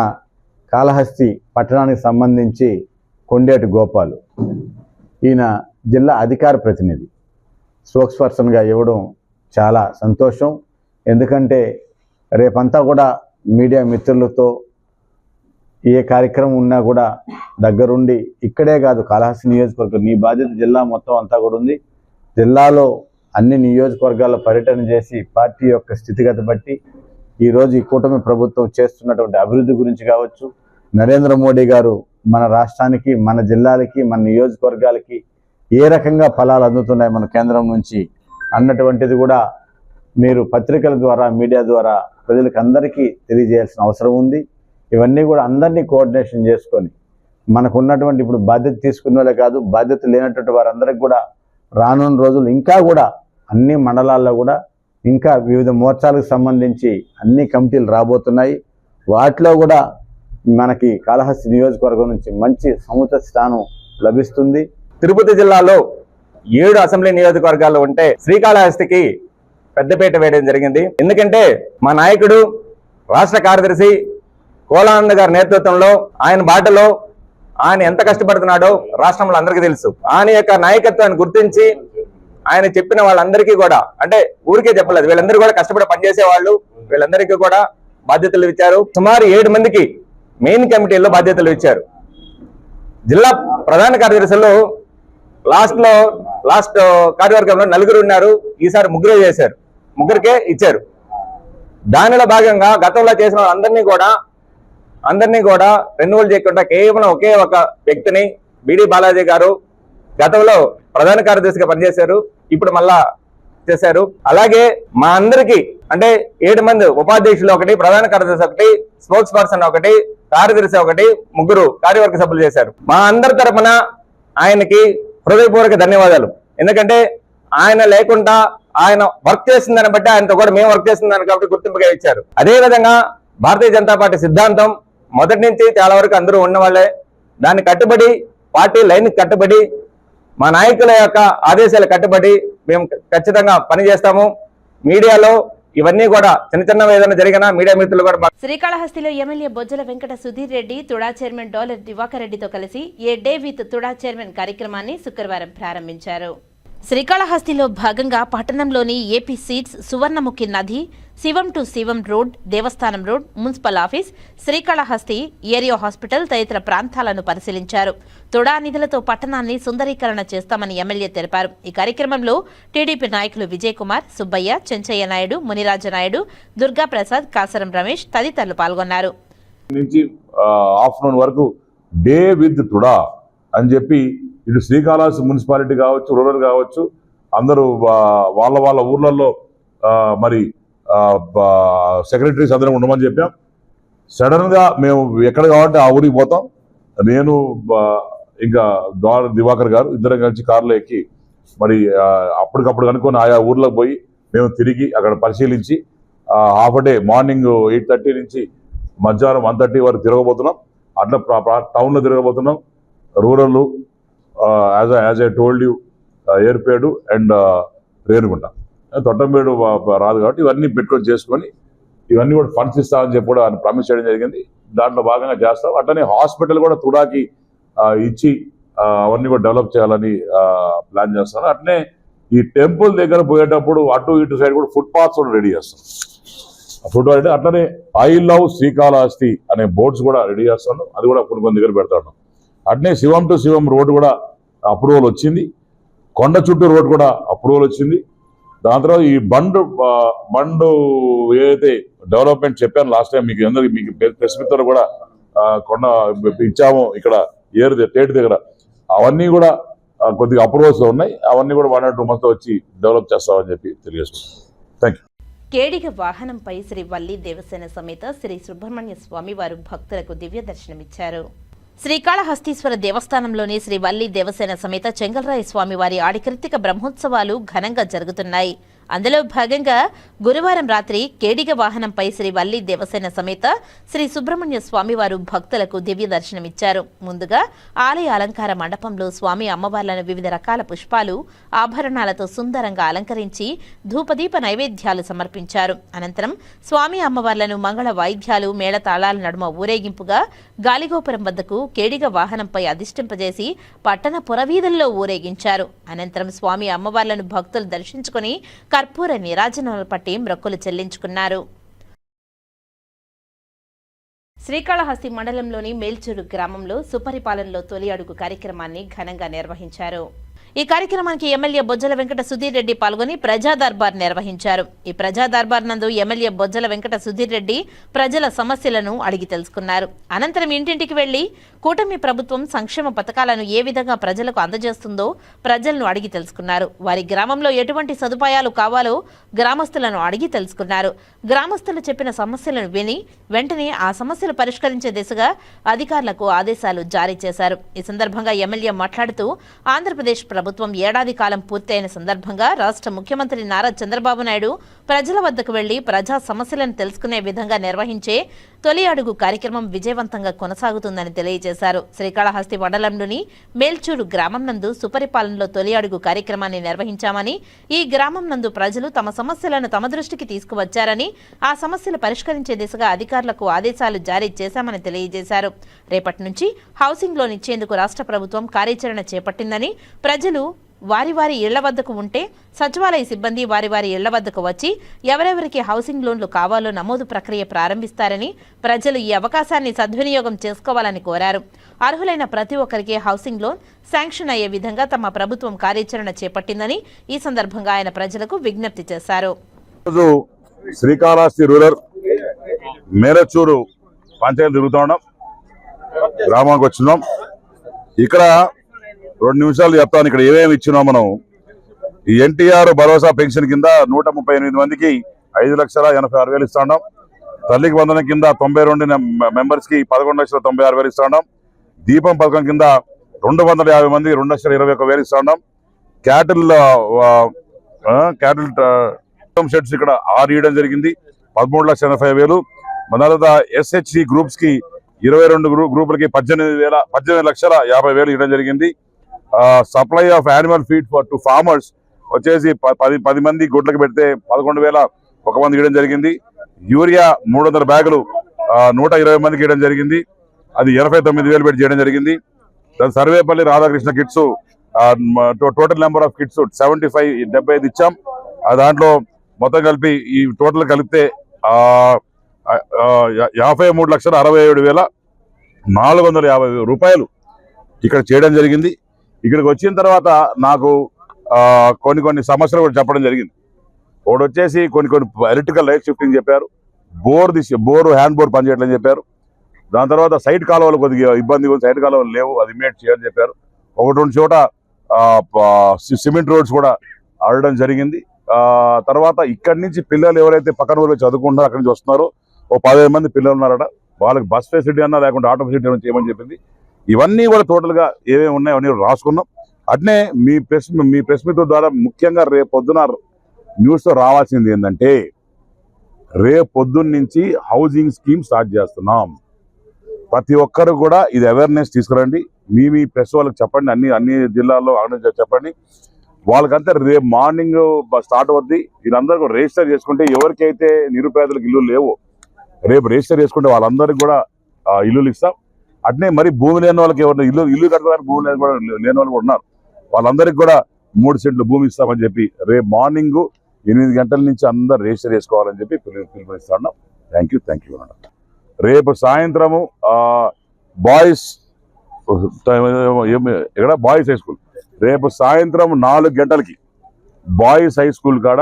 కాళహస్తి పట్టణానికి సంబంధించి కొండేటి గోపాలు, ఈయన జిల్లా అధికార ప్రతినిధి, స్పోక్స్ పర్సన్గా ఇవ్వడం చాలా సంతోషం. ఎందుకంటే రేపంతా కూడా మీడియా మిత్రులతో ఏ కార్యక్రమం ఉన్నా కూడా దగ్గరుండి, ఇక్కడే కాదు కాళహస్తి నియోజకవర్గం, నీ బాధ్యత జిల్లా మొత్తం అంతా కూడా ఉంది. జిల్లాలో అన్ని నియోజకవర్గాల్లో పర్యటన చేసి పార్టీ యొక్క స్థితిగతి బట్టి ఈరోజు ఈ కూటమి ప్రభుత్వం చేస్తున్నటువంటి అభివృద్ధి గురించి కావచ్చు, నరేంద్ర మోడీ గారు మన రాష్ట్రానికి, మన జిల్లాలకి, మన నియోజకవర్గాలకి ఏ రకంగా ఫలాలు అందుతున్నాయి మన కేంద్రం నుంచి అన్నటువంటిది కూడా మీరు పత్రికల ద్వారా, మీడియా ద్వారా ప్రజలకు అందరికీ తెలియజేయాల్సిన అవసరం ఉంది. ఇవన్నీ కూడా అందరినీ కోఆర్డినేషన్ చేసుకొని మనకున్నటువంటి ఇప్పుడు బాధ్యత తీసుకునే వాళ్ళే కాదు, బాధ్యత లేనటువంటి వారందరికీ కూడా రానున్న రోజులు ఇంకా కూడా అన్ని మండలాల్లో కూడా ఇంకా వివిధ మోర్చాలకు సంబంధించి అన్ని కమిటీలు రాబోతున్నాయి. వాటిలో కూడా మనకి కాళహస్తి నియోజకవర్గం నుంచి మంచి సముచిత స్థానం లభిస్తుంది. తిరుపతి జిల్లాలో 7 అసెంబ్లీ నియోజకవర్గాలు ఉంటే శ్రీకాళహస్తికి పెద్దపీట వేయడం జరిగింది. ఎందుకంటే మా నాయకుడు రాష్ట్ర కార్యదర్శి కోలానంద గారి నేతృత్వంలో ఆయన బాటలో ఆయన ఎంత కష్టపడుతున్నాడో రాష్ట్రంలో అందరికీ తెలుసు. ఆయన యొక్క నాయకత్వాన్ని గుర్తించి ఆయన చెప్పిన వాళ్ళందరికీ కూడా, అంటే ఊరికే చెప్పలేదు, వీళ్ళందరూ కూడా కష్టపడి పనిచేసే వాళ్ళు, వీళ్ళందరికీ కూడా బాధ్యతలు ఇచ్చారు. సుమారు 7 మందికి మెయిన్ కమిటీల్లో బాధ్యతలు ఇచ్చారు. జిల్లా ప్రధాన కార్యదర్శులు లాస్ట్ కార్యవర్గంలో 4 ఉన్నారు, ఈసారి 3 చేశారు, 3కే ఇచ్చారు. దానిలో భాగంగా గతంలో చేసిన అందరినీ కూడా రెన్యువల్ చేయకుండా కేవలం ఒకే ఒక వ్యక్తిని బిడి బాలాజీ గారు గతంలో ప్రధాన కార్యదర్శిగా పనిచేశారు, ఇప్పుడు మళ్ళా చేశారు. అలాగే మా అందరికీ అంటే 7 మంది ఉపాధ్యక్షులు ఒకటి, ప్రధాన కార్యదర్శి ఒకటి, స్పోక్స్ పర్సన్ ఒకటి, కార్యదర్శి ఒకటి, 3 కార్యవర్గ సభ్యులు చేశారు. మా అందరి తరఫున ఆయనకి హృదయపూర్వక ధన్యవాదాలు. ఎందుకంటే ఆయన లేకుండా ఆయన వర్క్ చేసిందని బట్టి ఆయనతో కూడా మేము వర్క్ చేస్తుందని కాబట్టి గుర్తింపుగా ఇచ్చారు. అదేవిధంగా భారతీయ జనతా పార్టీ సిద్ధాంతం మొదటి నుంచి చాలా వరకు అందరూ ఉన్నవాళ్లే, దాన్ని కట్టుబడి పార్టీ లైన్ కట్టుబడి మా నాయకుల యొక్క ఆదేశాలు కట్టుబడి మేము ఖచ్చితంగా పనిచేస్తాము. మీడియాలో ఇవన్నీ కూడా చిన్న ఏదైనా జరిగినా మీడియా మిత్రులు కూడా. శ్రీకాళహస్తిలో MLA Bojjala Venkata Sudheer Reddy TUDA chairman dollar Divakar రెడ్డితో కలిసి a day with TUDA chairman కార్యక్రమాన్ని శుక్రవారం ప్రారంభించారు. శ్రీకాళహస్తిలో భాగంగా పట్టణంలోని ఏపీ సీడ్స్, సువర్ణముఖి నది, శివం to Shivam road, Devasthanam road, municipal office, Srikalahasti area hospital తదితర ప్రాంతాలను పరిశీలించారు. తుడా నిధులతో పట్టణాన్ని సుందరీకరణ చేస్తామని ఎమ్మెల్యే తెలిపారు. ఈ కార్యక్రమంలో టీడీపీ నాయకులు విజయ్ కుమార్, సుబ్బయ్య, చెంచయ్య నాయుడు, మునిరాజ నాయుడు, దుర్గా ప్రసాద్, కాసరం రమేష్ తదితరులు పాల్గొన్నారు. నుంచి ఆఫ్టర్నూన్ వరకు డే విత్ తుడా అని చెప్పి ఇటు శ్రీకాళహస్తి మున్సిపాలిటీ కావచ్చు, రూరల్ కావచ్చు, అందరూ వాళ్ళ ఊర్లలో మరి సెక్రటరీస్ అందరం ఉండమని చెప్పాం. సడన్గా మేము ఎక్కడ కావాలంటే ఆ ఊరికి పోతాం. నేను ఇంకా దివాకర్ గారు ఇద్దరం కలిసి కారులో ఎక్కి మరి అప్పటికప్పుడు కనుక్కొని ఆయా ఊర్లోకి పోయి మేము తిరిగి అక్కడ పరిశీలించి హాఫ్ డే మార్నింగ్ 8:30 నుంచి మధ్యాహ్నం 1:30 వరకు తిరగబోతున్నాం. అట్లా టౌన్లో తిరగబోతున్నాం. Rural as I told you Yerpedu and Renigunta, Thottambedu రాదు కాబట్టి ఇవన్నీ పెట్టుకొని చేసుకొని ఇవన్నీ కూడా ఫండ్స్ ఇస్తామని చెప్పి కూడా ఆయన ప్రామిస్ చేయడం జరిగింది. దాంట్లో భాగంగా చేస్తాం. అట్లనే హాస్పిటల్ కూడా తుడాకి ఇచ్చి అవన్నీ కూడా డెవలప్ చేయాలని ప్లాన్ చేస్తాను. అట్లనే ఈ టెంపుల్ దగ్గర పోయేటప్పుడు అటు ఇటు సైడ్ కూడా ఫుట్ పాత్స్ కూడా రెడీ చేస్తాం. ఫుట్పాత్ అంటే అట్లనే ఐ లవ్ శ్రీకాళహస్తి అనే బోర్డ్స్ కూడా రెడీ చేస్తాను. అది కూడా కొన్ని దగ్గర పెడతాను. అట్నే శివం టు శివం రోడ్ కూడా అప్రూవల్ వచ్చింది. కొండ చుట్టూ రోడ్ కూడా అప్రూవల్ వచ్చింది. దాని తర్వాత ఈ బండు ఏదైతే డెవలప్మెంట్ చెప్పాను లాస్ట్ టైం మీకు ప్రెస్ మిత్రులు కూడా కొండ ఇచ్చాము ఇక్కడ టేటు దగ్గర, అవన్నీ కూడా కొద్దిగా అప్రూవల్స్ ఉన్నాయి. అవన్నీ కూడా 1 or 2 months వచ్చి డెవలప్ చేస్తామని చెప్పి తెలియజేస్తున్నాం. Thank you. కేడిగ వాహనంపై శ్రీ వల్లి దేవసేన సమేత శ్రీ సుబ్రహ్మణ్య స్వామి వారు భక్తులకు దివ్య దర్శనమిచ్చారు. శ్రీకాళహస్తీశ్వర దేవస్థానంలోని శ్రీ వల్లి దేవసేన సమేత చెంగల్రాయ స్వామివారి ఆడికృత్తిక బ్రహ్మోత్సవాలు ఘనంగా జరుగుతున్నాయి. అందులో భాగంగా గురువారం రాత్రి కేడిగ వాహనంపై శ్రీ వల్లి దేవసేన సమేత శ్రీ సుబ్రహ్మణ్య స్వామివారు భక్తులకు దివ్య దర్శనమిచ్చారు. ముందుగా ఆలయ అలంకార మండపంలో స్వామి అమ్మవార్లను వివిధ రకాల పుష్పాలు, ఆభరణాలతో సుందరంగా అలంకరించి ధూపదీప నైవేద్యాలు సమర్పించారు. అనంతరం స్వామి అమ్మవార్లను మంగళ వాయిద్యాలు, మేళతాళాల నడుమ ఊరేగింపుగా గాలిగోపురం వద్దకు కేడిగ వాహనంపై అధిష్టింపజేసి పట్టణ పురవీధుల్లో ఊరేగించారు. అనంతరం స్వామి అమ్మవార్లను భక్తులు దర్శించుకుని కర్పూర నీరాజనాలు పట్టి మొక్కులు చెల్లించుకున్నారు. శ్రీకాళహస్తి మండలంలోని మేల్చూరు గ్రామంలో సుపరిపాలనలో తొలి అడుగు కార్యక్రమాన్ని ఘనంగా నిర్వహించారు. ఈ కార్యక్రమానికి ఎమ్మెల్యే బొజ్జల వెంకట సుధీర్ రెడ్డి పాల్గొని ప్రజా దర్బార్ నిర్వహించారు. ఈ ప్రజా దర్బార్ నందు ఎమ్మెల్యే బొజ్జల వెంకట సుధీర్ రెడ్డి ప్రజల సమస్యలను అడిగి తెలుసుకున్నారు. అనంతరం ఇంటింటికి వెళ్లి కూటమి ప్రభుత్వం సంక్షేమ పథకాలను ఏ విధంగా ప్రజలకు అందజేస్తుందో ప్రజలను అడిగి తెలుసుకున్నారు. వారి గ్రామంలో ఎటువంటి సదుపాయాలు కావాలో గ్రామస్తులను అడిగి తెలుసుకున్నారు. గ్రామస్తులు చెప్పిన సమస్యలను విని వెంటనే ఆ సమస్యలు పరిష్కరించే దిశగా అధికారులకు ఆదేశాలు జారీ చేశారు. ఈ సందర్భంగా ఎమ్మెల్యే మాట్లాడుతూ ఆంధ్రప్రదేశ్ ప్రభుత్వం ఏడాది కాలం పూర్తయిన సందర్భంగా రాష్ట్ర ముఖ్యమంత్రి నారా చంద్రబాబు నాయుడు ప్రజల వద్దకు వెళ్లి ప్రజా సమస్యలను తెలుసుకునే విధంగా నిర్వహించే తొలి అడుగు కార్యక్రమం విజయవంతంగా కొనసాగుతుందని తెలియజేశారు. శ్రీకాళహస్తి మండలంలోని మేల్చూరు గ్రామం నందు సుపరిపాలనలో తొలి అడుగు కార్యక్రమాన్ని నిర్వహించామని, ఈ గ్రామం నందు ప్రజలు తమ సమస్యలను తమ దృష్టికి తీసుకువచ్చారని, ఆ సమస్యలు పరిష్కరించే దిశగా అధికారులకు ఆదేశాలు జారీ చేశామని తెలియజేశారు. రేపటి నుంచి హౌసింగ్ లోన్ ఇచ్చేందుకు రాష్ట్ర ప్రభుత్వం కార్యాచరణ చేపట్టిందని, ప్రజలు వారి వారి ఇళ్ల వద్దకు ఉంటే సచివాలయ సిబ్బంది వారి వారి ఇళ్ల వద్దకు వచ్చి ఎవరెవరికి హౌసింగ్ లోన్లు కావాలో నమోదు ప్రక్రియ ప్రారంభిస్తారని, ప్రజలు ఈ అవకాశాన్ని సద్వినియోగం చేసుకోవాలని కోరారు. అర్హులైన ప్రతి ఒక్కరికి హౌసింగ్ లోన్ శాంక్షన్ అయ్యే విధంగా తమ ప్రభుత్వం కార్యాచరణ చేపట్టిందని ఈ సందర్భంగా ఆయన ప్రజలకు విజ్ఞప్తి చేశారు. శ్రీకాళహస్తి రూరల్ మేలచూరు పంచాయతీ తిరుగుతున్నాం, గ్రామానికి వచ్చినాం. ఇక్కడ 2 నిమిషాలు చెప్తాను ఇక్కడ ఏమేమి ఇచ్చినాం. మనం ఈ ఎన్టీఆర్ భరోసా పెన్షన్ కింద 138 మందికి 5,86,000 ఇస్తున్నాం. తల్లికి వందనం కింద 92 మెంబర్స్ కి 11,96,000 ఇస్తున్నాం. దీపం పథకం కింద 250 మంది 2,21,000 ఇస్తున్నాం. క్యాటిల్ షెడ్స్ ఇక్కడ 6 ఇవ్వడం జరిగింది, 13,80,000. మన తర్వాత SHC గ్రూప్స్ కి 22 గ్రూపులకి 18,50,000 ఇవ్వడం జరిగింది. Supply of animal feed to farmers వచ్చేసి 10 మంది గుడ్లకు పెడితే 11,001 మంది ఇవ్వడం జరిగింది. యూరియా 300 బ్యాగులు 120 మందికి ఇవ్వడం జరిగింది, అది 89,000 పెట్టి చేయడం జరిగింది. Sarvepalli Radhakrishna kits total number of kits 75 ఇచ్చాం. దాంట్లో మొత్తం కలిపి ఈ టోటల్ కలిపితే 53,67,450 రూపాయలు ఇక్కడ చేయడం జరిగింది. ఇక్కడికి వచ్చిన తర్వాత నాకు కొన్ని సమస్యలు కూడా చెప్పడం జరిగింది. ఒకటి వచ్చేసి కొన్ని ఎలక్ట్రికల్ లైట్ షిఫ్టింగ్ చెప్పారు, బోర్ హ్యాండ్ బోర్ పనిచేయట్లని చెప్పారు. దాని తర్వాత సైడ్ కాలువలు కొద్దిగా ఇబ్బంది ఉంది, సైడ్ కాలువలు లేవు, అది ఇమీడియట్ చేయాలని చెప్పారు. 1-2 చోట సిమెంట్ రోడ్స్ కూడా అడగడం జరిగింది. తర్వాత ఇక్కడి నుంచి పిల్లలు ఎవరైతే పక్కన ఊళ్ళో చదువుకుంటున్నారో అక్కడి నుంచి వస్తున్నారో 15 మంది పిల్లలు ఉన్నారట, వాళ్ళకి బస్ ఫెసిలిటీ అన్నా లేకుంటే ఆటో ఫెసిలిటీ అన్నా చేయమని చెప్పింది. ఇవన్నీ కూడా టోటల్గా ఏమేమి ఉన్నాయో అన్నీ రాసుకున్నాం. అట్నే మీ ప్రెస్ మీట్ ద్వారా ముఖ్యంగా రేపు పొద్దున న్యూస్లో రావాల్సింది ఏంటంటే, రేపు పొద్దున్న నుంచి హౌసింగ్ స్కీమ్ స్టార్ట్ చేస్తున్నాం. ప్రతి ఒక్కరు కూడా ఇది అవేర్నెస్ తీసుకురండి. మీ ప్రెస్ వాళ్ళకి చెప్పండి, అన్ని జిల్లాల్లో చెప్పండి. వాళ్ళకంతా రేపు మార్నింగ్ స్టార్ట్ అవుద్ది. వీళ్ళందరూ కూడా రిజిస్టర్ చేసుకుంటే ఎవరికైతే నిరుపేదలకు ఇల్లు లేవో రేపు రిజిస్టర్ చేసుకుంటే వాళ్ళందరికీ కూడా ఇల్లులు ఇస్తాం. అట్నే మరి భూమి లేని వాళ్ళకి ఎవరు ఇల్లు కట్టడానికి భూమి లేని వాళ్ళు కూడా ఉన్నారు, వాళ్ళందరికీ కూడా 3 సెంట్లు భూమి ఇస్తామని చెప్పి రేపు మార్నింగ్ 8 గంటల నుంచి అందరు రిజిస్టర్ చేసుకోవాలని చెప్పి పిలుపునిస్తున్నాం. Thank you. రేపు సాయంత్రము బాయ్స్ హై స్కూల్ రేపు సాయంత్రం 4 గంటలకి బాయ్స్ హై స్కూల్ కాడ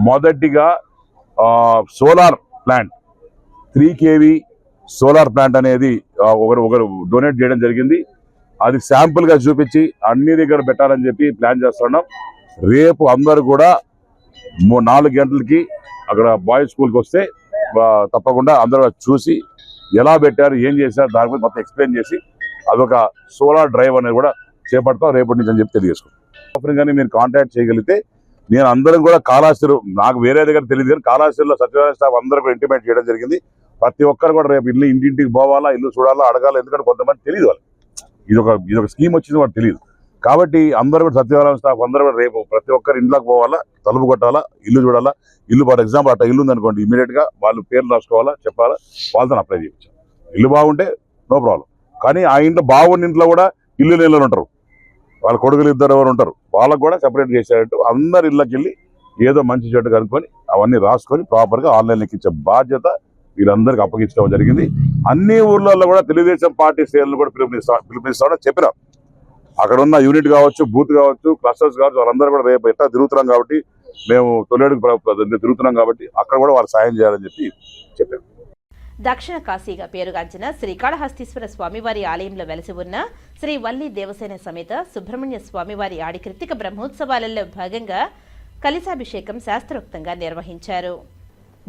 మొదటిగా solar plant 3 kV solar plant అనేది ఒకరు డొనేట్ చేయడం జరిగింది. అది శాంపుల్ గా చూపించి అన్ని దగ్గర పెట్టాలని చెప్పి ప్లాన్ చేస్తున్నాం. రేపు అందరు కూడా 4 గంటలకి అక్కడ బాయ్స్ స్కూల్కి వస్తే తప్పకుండా అందరూ చూసి ఎలా పెట్టారు, ఏం చేశారు, దాని గురించి మొత్తం ఎక్స్ప్లెయిన్ చేసి అదొక సోలార్ డ్రైవ్ అనేది కూడా చేపడతాం రేపటి నుంచి అని చెప్పి తెలియజేసుకుంటాం. కానీ మీరు కాంటాక్ట్ చేయగలిగితే నేను అందరం కూడా కాళహస్తిలో, నాకు వేరే దగ్గర తెలియదు కానీ కాళహస్తిలో సచివాలయ స్టాఫ్ అందరూ కూడా ఇంటిమేట్ చేయడం జరిగింది. ప్రతి ఒక్కరు కూడా రేపు ఇంటింటికి పోవాలా, ఇల్లు చూడాలా, అడగాలి. ఎందుకంటే కొంతమంది తెలియదు వాళ్ళు ఇదొక స్కీమ్ వచ్చింది వాళ్ళు తెలియదు. కాబట్టి అందరూ కూడా సచివాలయం స్టాఫ్ అందరూ కూడా రేపు ప్రతి ఒక్కరు ఇంట్లోకి పోవాలా, తలుపు కొట్టాలా, ఇల్లు చూడాలా. ఇల్లు ఫర్ ఎగ్జాంపుల్ అట్లా ఇల్లు ఉందనుకోండి, ఇమీడియట్ గా వాళ్ళు పేర్లు రాసుకోవాలా, చెప్పాలా, వాళ్ళతో అప్లై చేయించాలి. ఇల్లు బాగుంటే నో ప్రాబ్లం. కానీ ఆ ఇంట్లో బాగున్న ఇంట్లో కూడా ఇల్లు నీళ్ళు ఉంటారు, వాళ్ళ కొడుకులు 2 ఎవరు ఉంటారు, వాళ్ళకు కూడా సెపరేట్ చేసేటట్టు అందరు ఇళ్ళకి వెళ్ళి ఏదో మంచి చెడ్డ కనుక్కొని అవన్నీ రాసుకొని ప్రాపర్గా ఆన్లైన్ ఎక్కించే బాధ్యత వీళ్ళందరికీ అప్పగించడం జరిగింది. అన్ని ఊర్లలో కూడా తెలుగుదేశం పార్టీ శ్రేణులు కూడా పిలుపునిస్తామని చెప్పినాం. అక్కడ ఉన్న యూనిట్ కావచ్చు, బూత్ కావచ్చు, క్లస్టర్స్ కావచ్చు, వాళ్ళందరూ కూడా రేపు ఎట్లా తిరుగుతున్నాం కాబట్టి, మేము తొలేడుకు తిరుగుతున్నాం కాబట్టి అక్కడ కూడా వాళ్ళు సాయం చేయాలని చెప్పి చెప్పారు. దక్షిణ కాశీగా పేరుగాంచిన శ్రీకాళహస్తీశ్వర స్వామివారి ఆలయంలో వెలసి ఉన్న శ్రీ వల్లి దేవసేన సమేత సుబ్రహ్మణ్య స్వామివారి ఆడి కృత్తిక బ్రహ్మోత్సవాలలో భాగంగా కలశాభిషేకం శాస్త్రోక్తంగా నిర్వహించారు.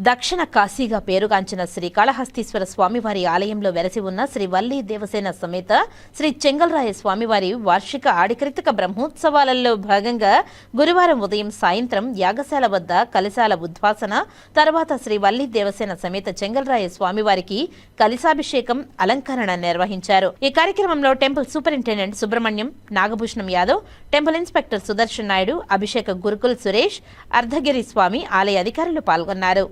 దక్షిణ కాశీగా పేరుగాంచిన శ్రీకాళహస్తీశ్వర స్వామివారి ఆలయంలో వెలసి ఉన్న శ్రీ వల్లీ దేవసేన సమేత శ్రీ చెంగల్రాయ స్వామివారి వార్షిక ఆడికృతిక బ్రహ్మోత్సవాలలో భాగంగా గురువారం ఉదయం సాయంత్రం యాగశాల వద్ద కలశాల ఉద్వాసన తర్వాత శ్రీ వల్లీ దేవసేన సమేత చెంగల్రాయ స్వామివారికి కలశాభిషేకం అలంకరణ నిర్వహించారు. ఈ కార్యక్రమంలో temple superintendent Subrahmanyam Nagabhushanam Yadav, temple inspector Sudarshan Naidu, అభిషేక గురుకుల్ సురేష్, అర్ధగిరి స్వామి ఆలయ అధికారులు పాల్గొన్నారు.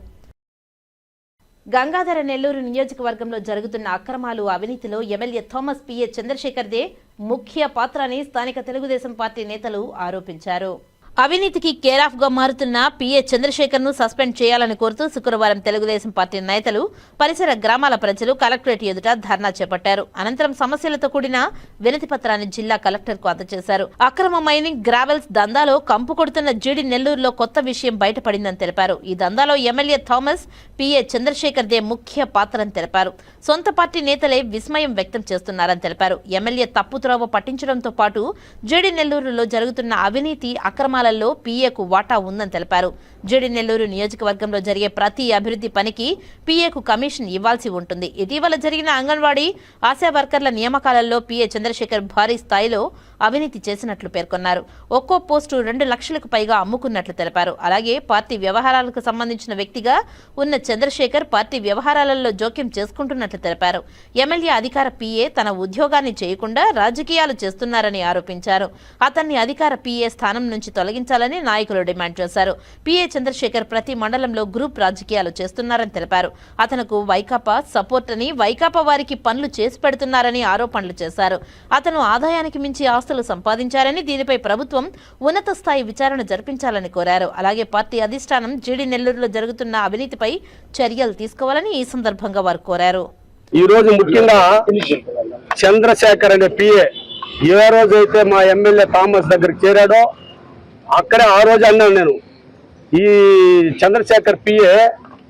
గంగాధర నెల్లూరు నియోజకవర్గంలో జరుగుతున్న అక్రమాలు అవినీతిలో ఎమ్మెల్యే థామస్ పిఏ చంద్రశేఖర్దే ముఖ్య పాత్ర అని స్థానిక తెలుగుదేశం పార్టీ నేతలు ఆరోపించారు. అవినీతికి కేరాఫ్ గా మారుతున్న పిఏ చంద్రశేఖర్ ను సస్పెండ్ చేయాలని కోరుతూ శుక్రవారం తెలుగుదేశం పార్టీ నేతలు పరిసర గ్రామాల ప్రజలు కలెక్టరేట్ ఎదుట ధర్నా చేపట్టారు. అనంతరం సమస్యలతో కూడిన వినతి పత్రాన్ని జిల్లా కలెక్టర్ కు అందజేశారు. అక్రమ మైనింగ్ గ్రావెల్స్ దందాలో కంపు కొడుతున్న జీడి నెల్లూరులో కొత్త విషయం బయటపడిందని తెలిపారు. ఈ దందాలో ఎమ్మెల్యే థామస్ పిఏ చంద్రశేఖర్ దే ముఖ్య పాత్రని తెలిపారు. సొంత పార్టీ నేతలే విస్మయం వ్యక్తం చేస్తున్నారని తెలిపారు. ఎమ్మెల్యే తప్పుత్రోవ పట్టించడంతో పాటు జీడి నెల్లూరులో జరుగుతున్న అవినీతి అక్రమాలలో పీఏకు వాటా ఉందని తెలిపారు. జీడి నెల్లూరు నియోజకవర్గంలో జరిగే ప్రతి అభివృద్ధి పనికి పీఏకు కమిషన్ ఇవ్వాల్సి ఉంటుంది. ఇటీవల జరిగిన అంగన్వాడీ ఆశా వర్కర్ల నియామకాలలో పీఏ చంద్రశేఖర్ భారీ స్థాయిలో అవినీతి చేసినట్లు పేర్కొన్నారు. ఒక్కో పోస్టు 2 లక్షలకు పైగా అమ్ముకున్నట్లు తెలిపారు. అలాగే పార్టీ వ్యవహారాలకు సంబంధించిన వ్యక్తిగా ఉన్న చంద్రశేఖర్ పార్టీ వ్యవహారాలలో జోక్యం చేసుకుంటున్నట్లు తెలిపారు. ఎమ్మెల్యే అధికార పీఏ తన ఉద్యోగాన్ని చేయకుండా రాజకీయాలు చేస్తున్నారని ఆరోపించారు. అతన్ని అధికార పీఏ స్థానం నుంచి తొలగించాలని నాయకులు డిమాండ్ చేశారు. పీఏ చంద్రశేఖర్ ప్రతి మండలంలో గ్రూప్ రాజకీయాలు చేస్తున్నారని తెలిపారు. అతనుకు వైకాపా సపోర్ట్ అని, వైకాపా వారికి పనులు చేసి పెడుతున్నారని ఆరోపణలు చేశారు. అతను ఆదాయానికి మించి ఆస్తులు సంపాదించారని, దీనిపై ప్రభుత్వం ఉన్నత స్థాయి విచారణ జరిపించాలని కోరారు. అలాగే పార్టీ అధిష్టానం జీడి నెల్లూరులో జరుగుతున్న అవినీతిపై చర్యలు తీసుకోవాలని ఈ సందర్భంగా వారు కోరారు. ఈ రోజు ముఖ్యంగా చంద్రశేఖర్ అనే పిఏ ఏ రోజైతే మా ఎమ్మెల్యే థామస్ దగ్గరికి చేరాడో అక్కడే ఆ రోజు అన్నాను నేను, ఈ చంద్రశేఖర్ పిఏ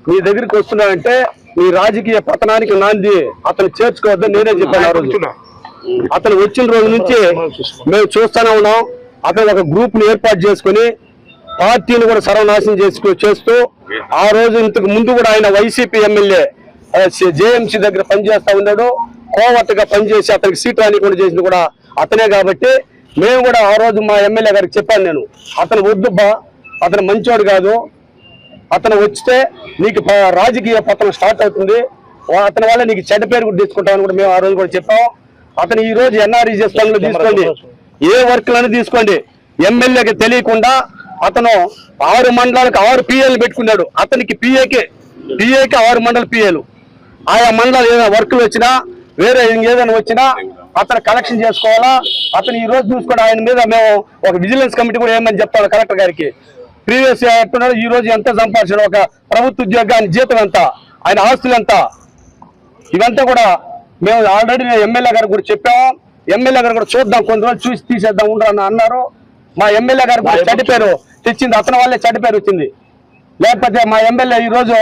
మీ దగ్గరికి వస్తున్నాడంటే మీ రాజకీయ పతనానికి నాంది, అతను చేర్చుకోవద్దని నేనే చెప్పాను ఆ రోజు. అతను వచ్చిన రోజు నుంచి మేము చూస్తూనే ఉన్నాం. అతను ఒక గ్రూప్ ని ఏర్పాటు చేసుకుని పార్టీని కూడా సర్వనాశనం చేస్తూ ఆ రోజు ఇంతకు ముందు కూడా ఆయన వైసీపీ ఎమ్మెల్యే జేఎంసీ దగ్గర పనిచేస్తా ఉన్నాడు. కోవట్టుగా పనిచేసి అతనికి సీట్ రానికుండా చేసింది కూడా అతనే. కాబట్టి మేము కూడా ఆ రోజు మా ఎమ్మెల్యే గారికి చెప్పాను నేను, అతను వద్దుబ్బా, అతను మంచోడు కాదు, అతను వచ్చితే నీకు రాజకీయ పతనం స్టార్ట్ అవుతుంది, అతని వల్ల నీకు చెడ్డ పేరు కూడా తీసుకుంటామని కూడా మేము ఆ రోజు కూడా చెప్పాం. అతను ఈ రోజు ఎన్ఆర్ఈజీఎస్ పనులు తీసుకోండి, ఏ వర్క్లను తీసుకోండి, ఎమ్మెల్యేకి తెలియకుండా అతను 6 మండలాలకు 6 పిఏలు పెట్టుకున్నాడు. అతనికి పిఏకి 6 మండల పిఏలు. ఆయా మండలాలు ఏదైనా వర్కులు వచ్చినా వేరే ఏదైనా వచ్చినా అతను కలెక్షన్ చేసుకోవాలా. అతను ఈ రోజు చూసుకోవడం ఆయన మీద మేము ఒక విజిలెన్స్ కమిటీ కూడా ఏమని చెప్తాను కలెక్టర్ గారికి. ప్రీవియస్ అంటున్నాడు ఈ రోజు ఎంత సంపాదించాడు, ఒక ప్రభుత్వ ఉద్యోగాన్ని జీతం ఎంత, ఆయన ఆస్తులు ఎంత, ఇవంతా కూడా మేము ఆల్రెడీ ఎమ్మెల్యే గారికి కూడా చెప్పాము. ఎమ్మెల్యే గారు కూడా చూద్దాం, కొన్ని రోజులు చూసి తీసేద్దాం ఉండరు అన్నారు. మా ఎమ్మెల్యే గారు కూడా చెడ్డ పేరు తెచ్చింది, అతని వల్లే చెడ్డ పేరు వచ్చింది. లేకపోతే మా ఎమ్మెల్యే ఈ రోజు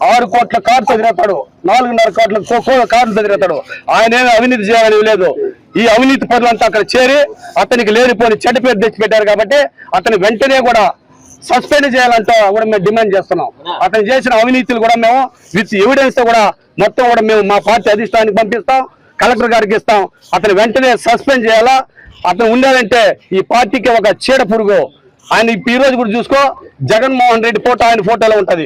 6 కోట్ల కారుతో తిరుగుతాడు, 4.5 కోట్ల కారుతో తిరుగుతాడు. ఆయన ఏమీ అవినీతి చేయాలని లేదు. ఈ అవినీతి పనులంతా అక్కడ చేరి అతనికి లేనిపోని చెడ్డ పేరు తెచ్చిపెట్టారు. కాబట్టి అతని వెంటనే కూడా సస్పెండ్ చేయాలంటూ కూడా మేము డిమాండ్ చేస్తున్నాం. అతను చేసిన అవినీతులు కూడా మేము విత్ ఎవిడెన్స్ తో కూడా మొత్తం కూడా మేము మా పార్టీ అధిష్టానానికి పంపిస్తాం, కలెక్టర్ గారికి ఇస్తాం. అతను వెంటనే సస్పెండ్ చేయాలా. అతను ఉండాలంటే ఈ పార్టీకి ఒక చీడ పురుగు. ఆయన ఈ రోజు కూడా చూసుకో, జగన్మోహన్ రెడ్డి ఫోటో ఆయన ఫోటోలో ఉంటది,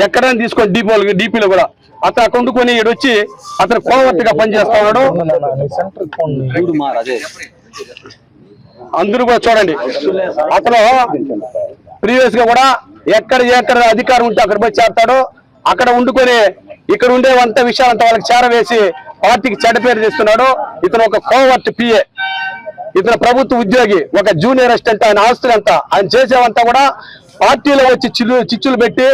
ఎక్కడైనా తీసుకోండి డీపీలో కూడా. అతను అక్కడ వండుకొని వచ్చి అతను కోవర్తిగా పనిచేస్తా ఉన్నాడు. అందరూ కూడా చూడండి, అతను ప్రీవియస్ గా కూడా ఎక్కడ అధికారం ఉంటే అక్కడ పోయి చేస్తాడు. అక్కడ వండుకొని ఇక్కడ ఉండేవంత విషయాలంతా వాళ్ళకి చేరవేసి పార్టీకి చెడ్డ పేరు తెస్తున్నాడు. ఇతను ఒక కోవర్ట్ పిఏ, ఇతను ప్రభుత్వ ఉద్యోగి, ఒక జూనియర్ అసిస్టెంట్. ఆయన ఆస్తులంతా ఆయన చేసేవంతా కూడా పార్టీలో వచ్చి చిచ్చులు పెట్టి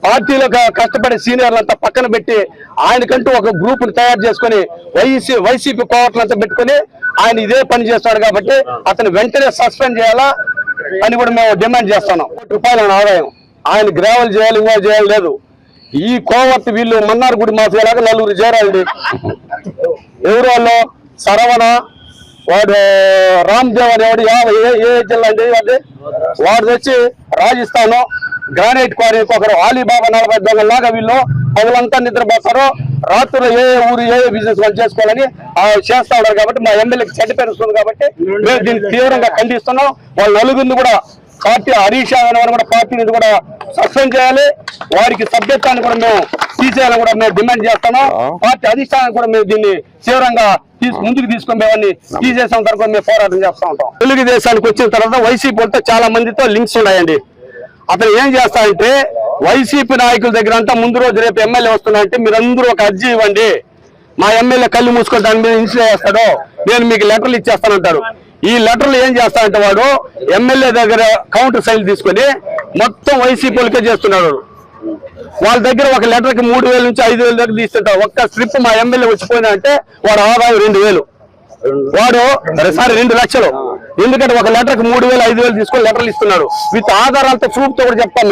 పార్టీలో కష్టపడే సీనియర్లంతా పక్కన పెట్టి ఆయనకంటూ ఒక గ్రూప్ ని తయారు చేసుకుని వైసీపీ కోవర్ట్లంతా పెట్టుకుని ఆయన ఇదే పని చేస్తాడు. కాబట్టి అతను వెంటనే సస్పెండ్ చేయాలా అని కూడా మేము డిమాండ్ చేస్తున్నాం. రూపాయల ఆదాయం ఆయన గ్రావెల్ చేయాలి, ఇన్వాల్వ్ చేయాలి లేదు. ఈ కోవర్ట్ వీళ్ళు మన్నార్ గుడి మాఫియాలాగా 4 చేరాలండి. ఎవరు వాళ్ళు? సరవణ, వాడు రామ్దేవ్ అనేవాడు ఏ జిల్లా అండి వాడు వచ్చి రాజస్థాన్, గ్రానైట్ క్వారీకి ఒకరు ఆలీబాబా 40 దొంగలాగా వీళ్ళు పగలంతా నిద్రపోతారు, రాత్రులు ఏ ఊరు ఏ బిజినెస్ వాళ్ళు చేసుకోవాలని చేస్తా ఉన్నారు. కాబట్టి మా ఎమ్మెల్యేకి చెడ్డ పేరు వస్తుంది. కాబట్టి మేము దీన్ని తీవ్రంగా ఖండిస్తున్నాం. వాళ్ళ నలుగురిని కూడా పార్టీ హరీష్ అనే కూడా పార్టీ నుంచి కూడా సస్పెండ్ చేయాలి, వారికి సభ్యత్వాన్ని కూడా మేము తీసేయాలని కూడా మేము డిమాండ్ చేస్తున్నాం. పార్టీ అధిష్టానాన్ని కూడా మేము దీన్ని తీవ్రంగా ముందుకు తీసుకొని మేమని తీసేసిన తర్వాత మేము పోరాటం చేస్తూ ఉంటాం. తెలుగుదేశానికి వచ్చిన తర్వాత వైసీపీతో చాలా మందితో లింక్స్ ఉన్నాయండి. అతను ఏం చేస్తాడంటే వైసీపీ నాయకుల దగ్గర అంతా ముందు రోజు రేపు ఎమ్మెల్యే వస్తున్నాయంటే మీరందరూ ఒక అర్జీ ఇవ్వండి, మా ఎమ్మెల్యే కళ్ళు మూసుకొని దాని మీద ఇన్సిడెంట్ చేస్తాడు, నేను మీకు లెటర్లు ఇచ్చేస్తానంటారు. ఈ లెటర్లు ఏం చేస్తాడంటే వాడు ఎమ్మెల్యే దగ్గర కౌంటర్ సైన్ తీసుకొని మొత్తం వైసీపీలకే చేస్తున్నాడు. వాళ్ళ దగ్గర ఒక లెటర్కి 3,000 నుంచి 5,000 దగ్గర తీసుకుంటారు. ఒక్క స్ట్రిప్ మా ఎమ్మెల్యే వచ్చిపోయినా అంటే వాడు ఆదాయం 2,000, వాడు సారీ 2 లక్షలు. ఎందుకంటే ఒక లెటర్కి 3,000 5,000 తీసుకొని లెటర్లు ఇస్తున్నాడు. విత్ ఆధారాలతో ప్రూఫ్ తో కూడా చెప్తాం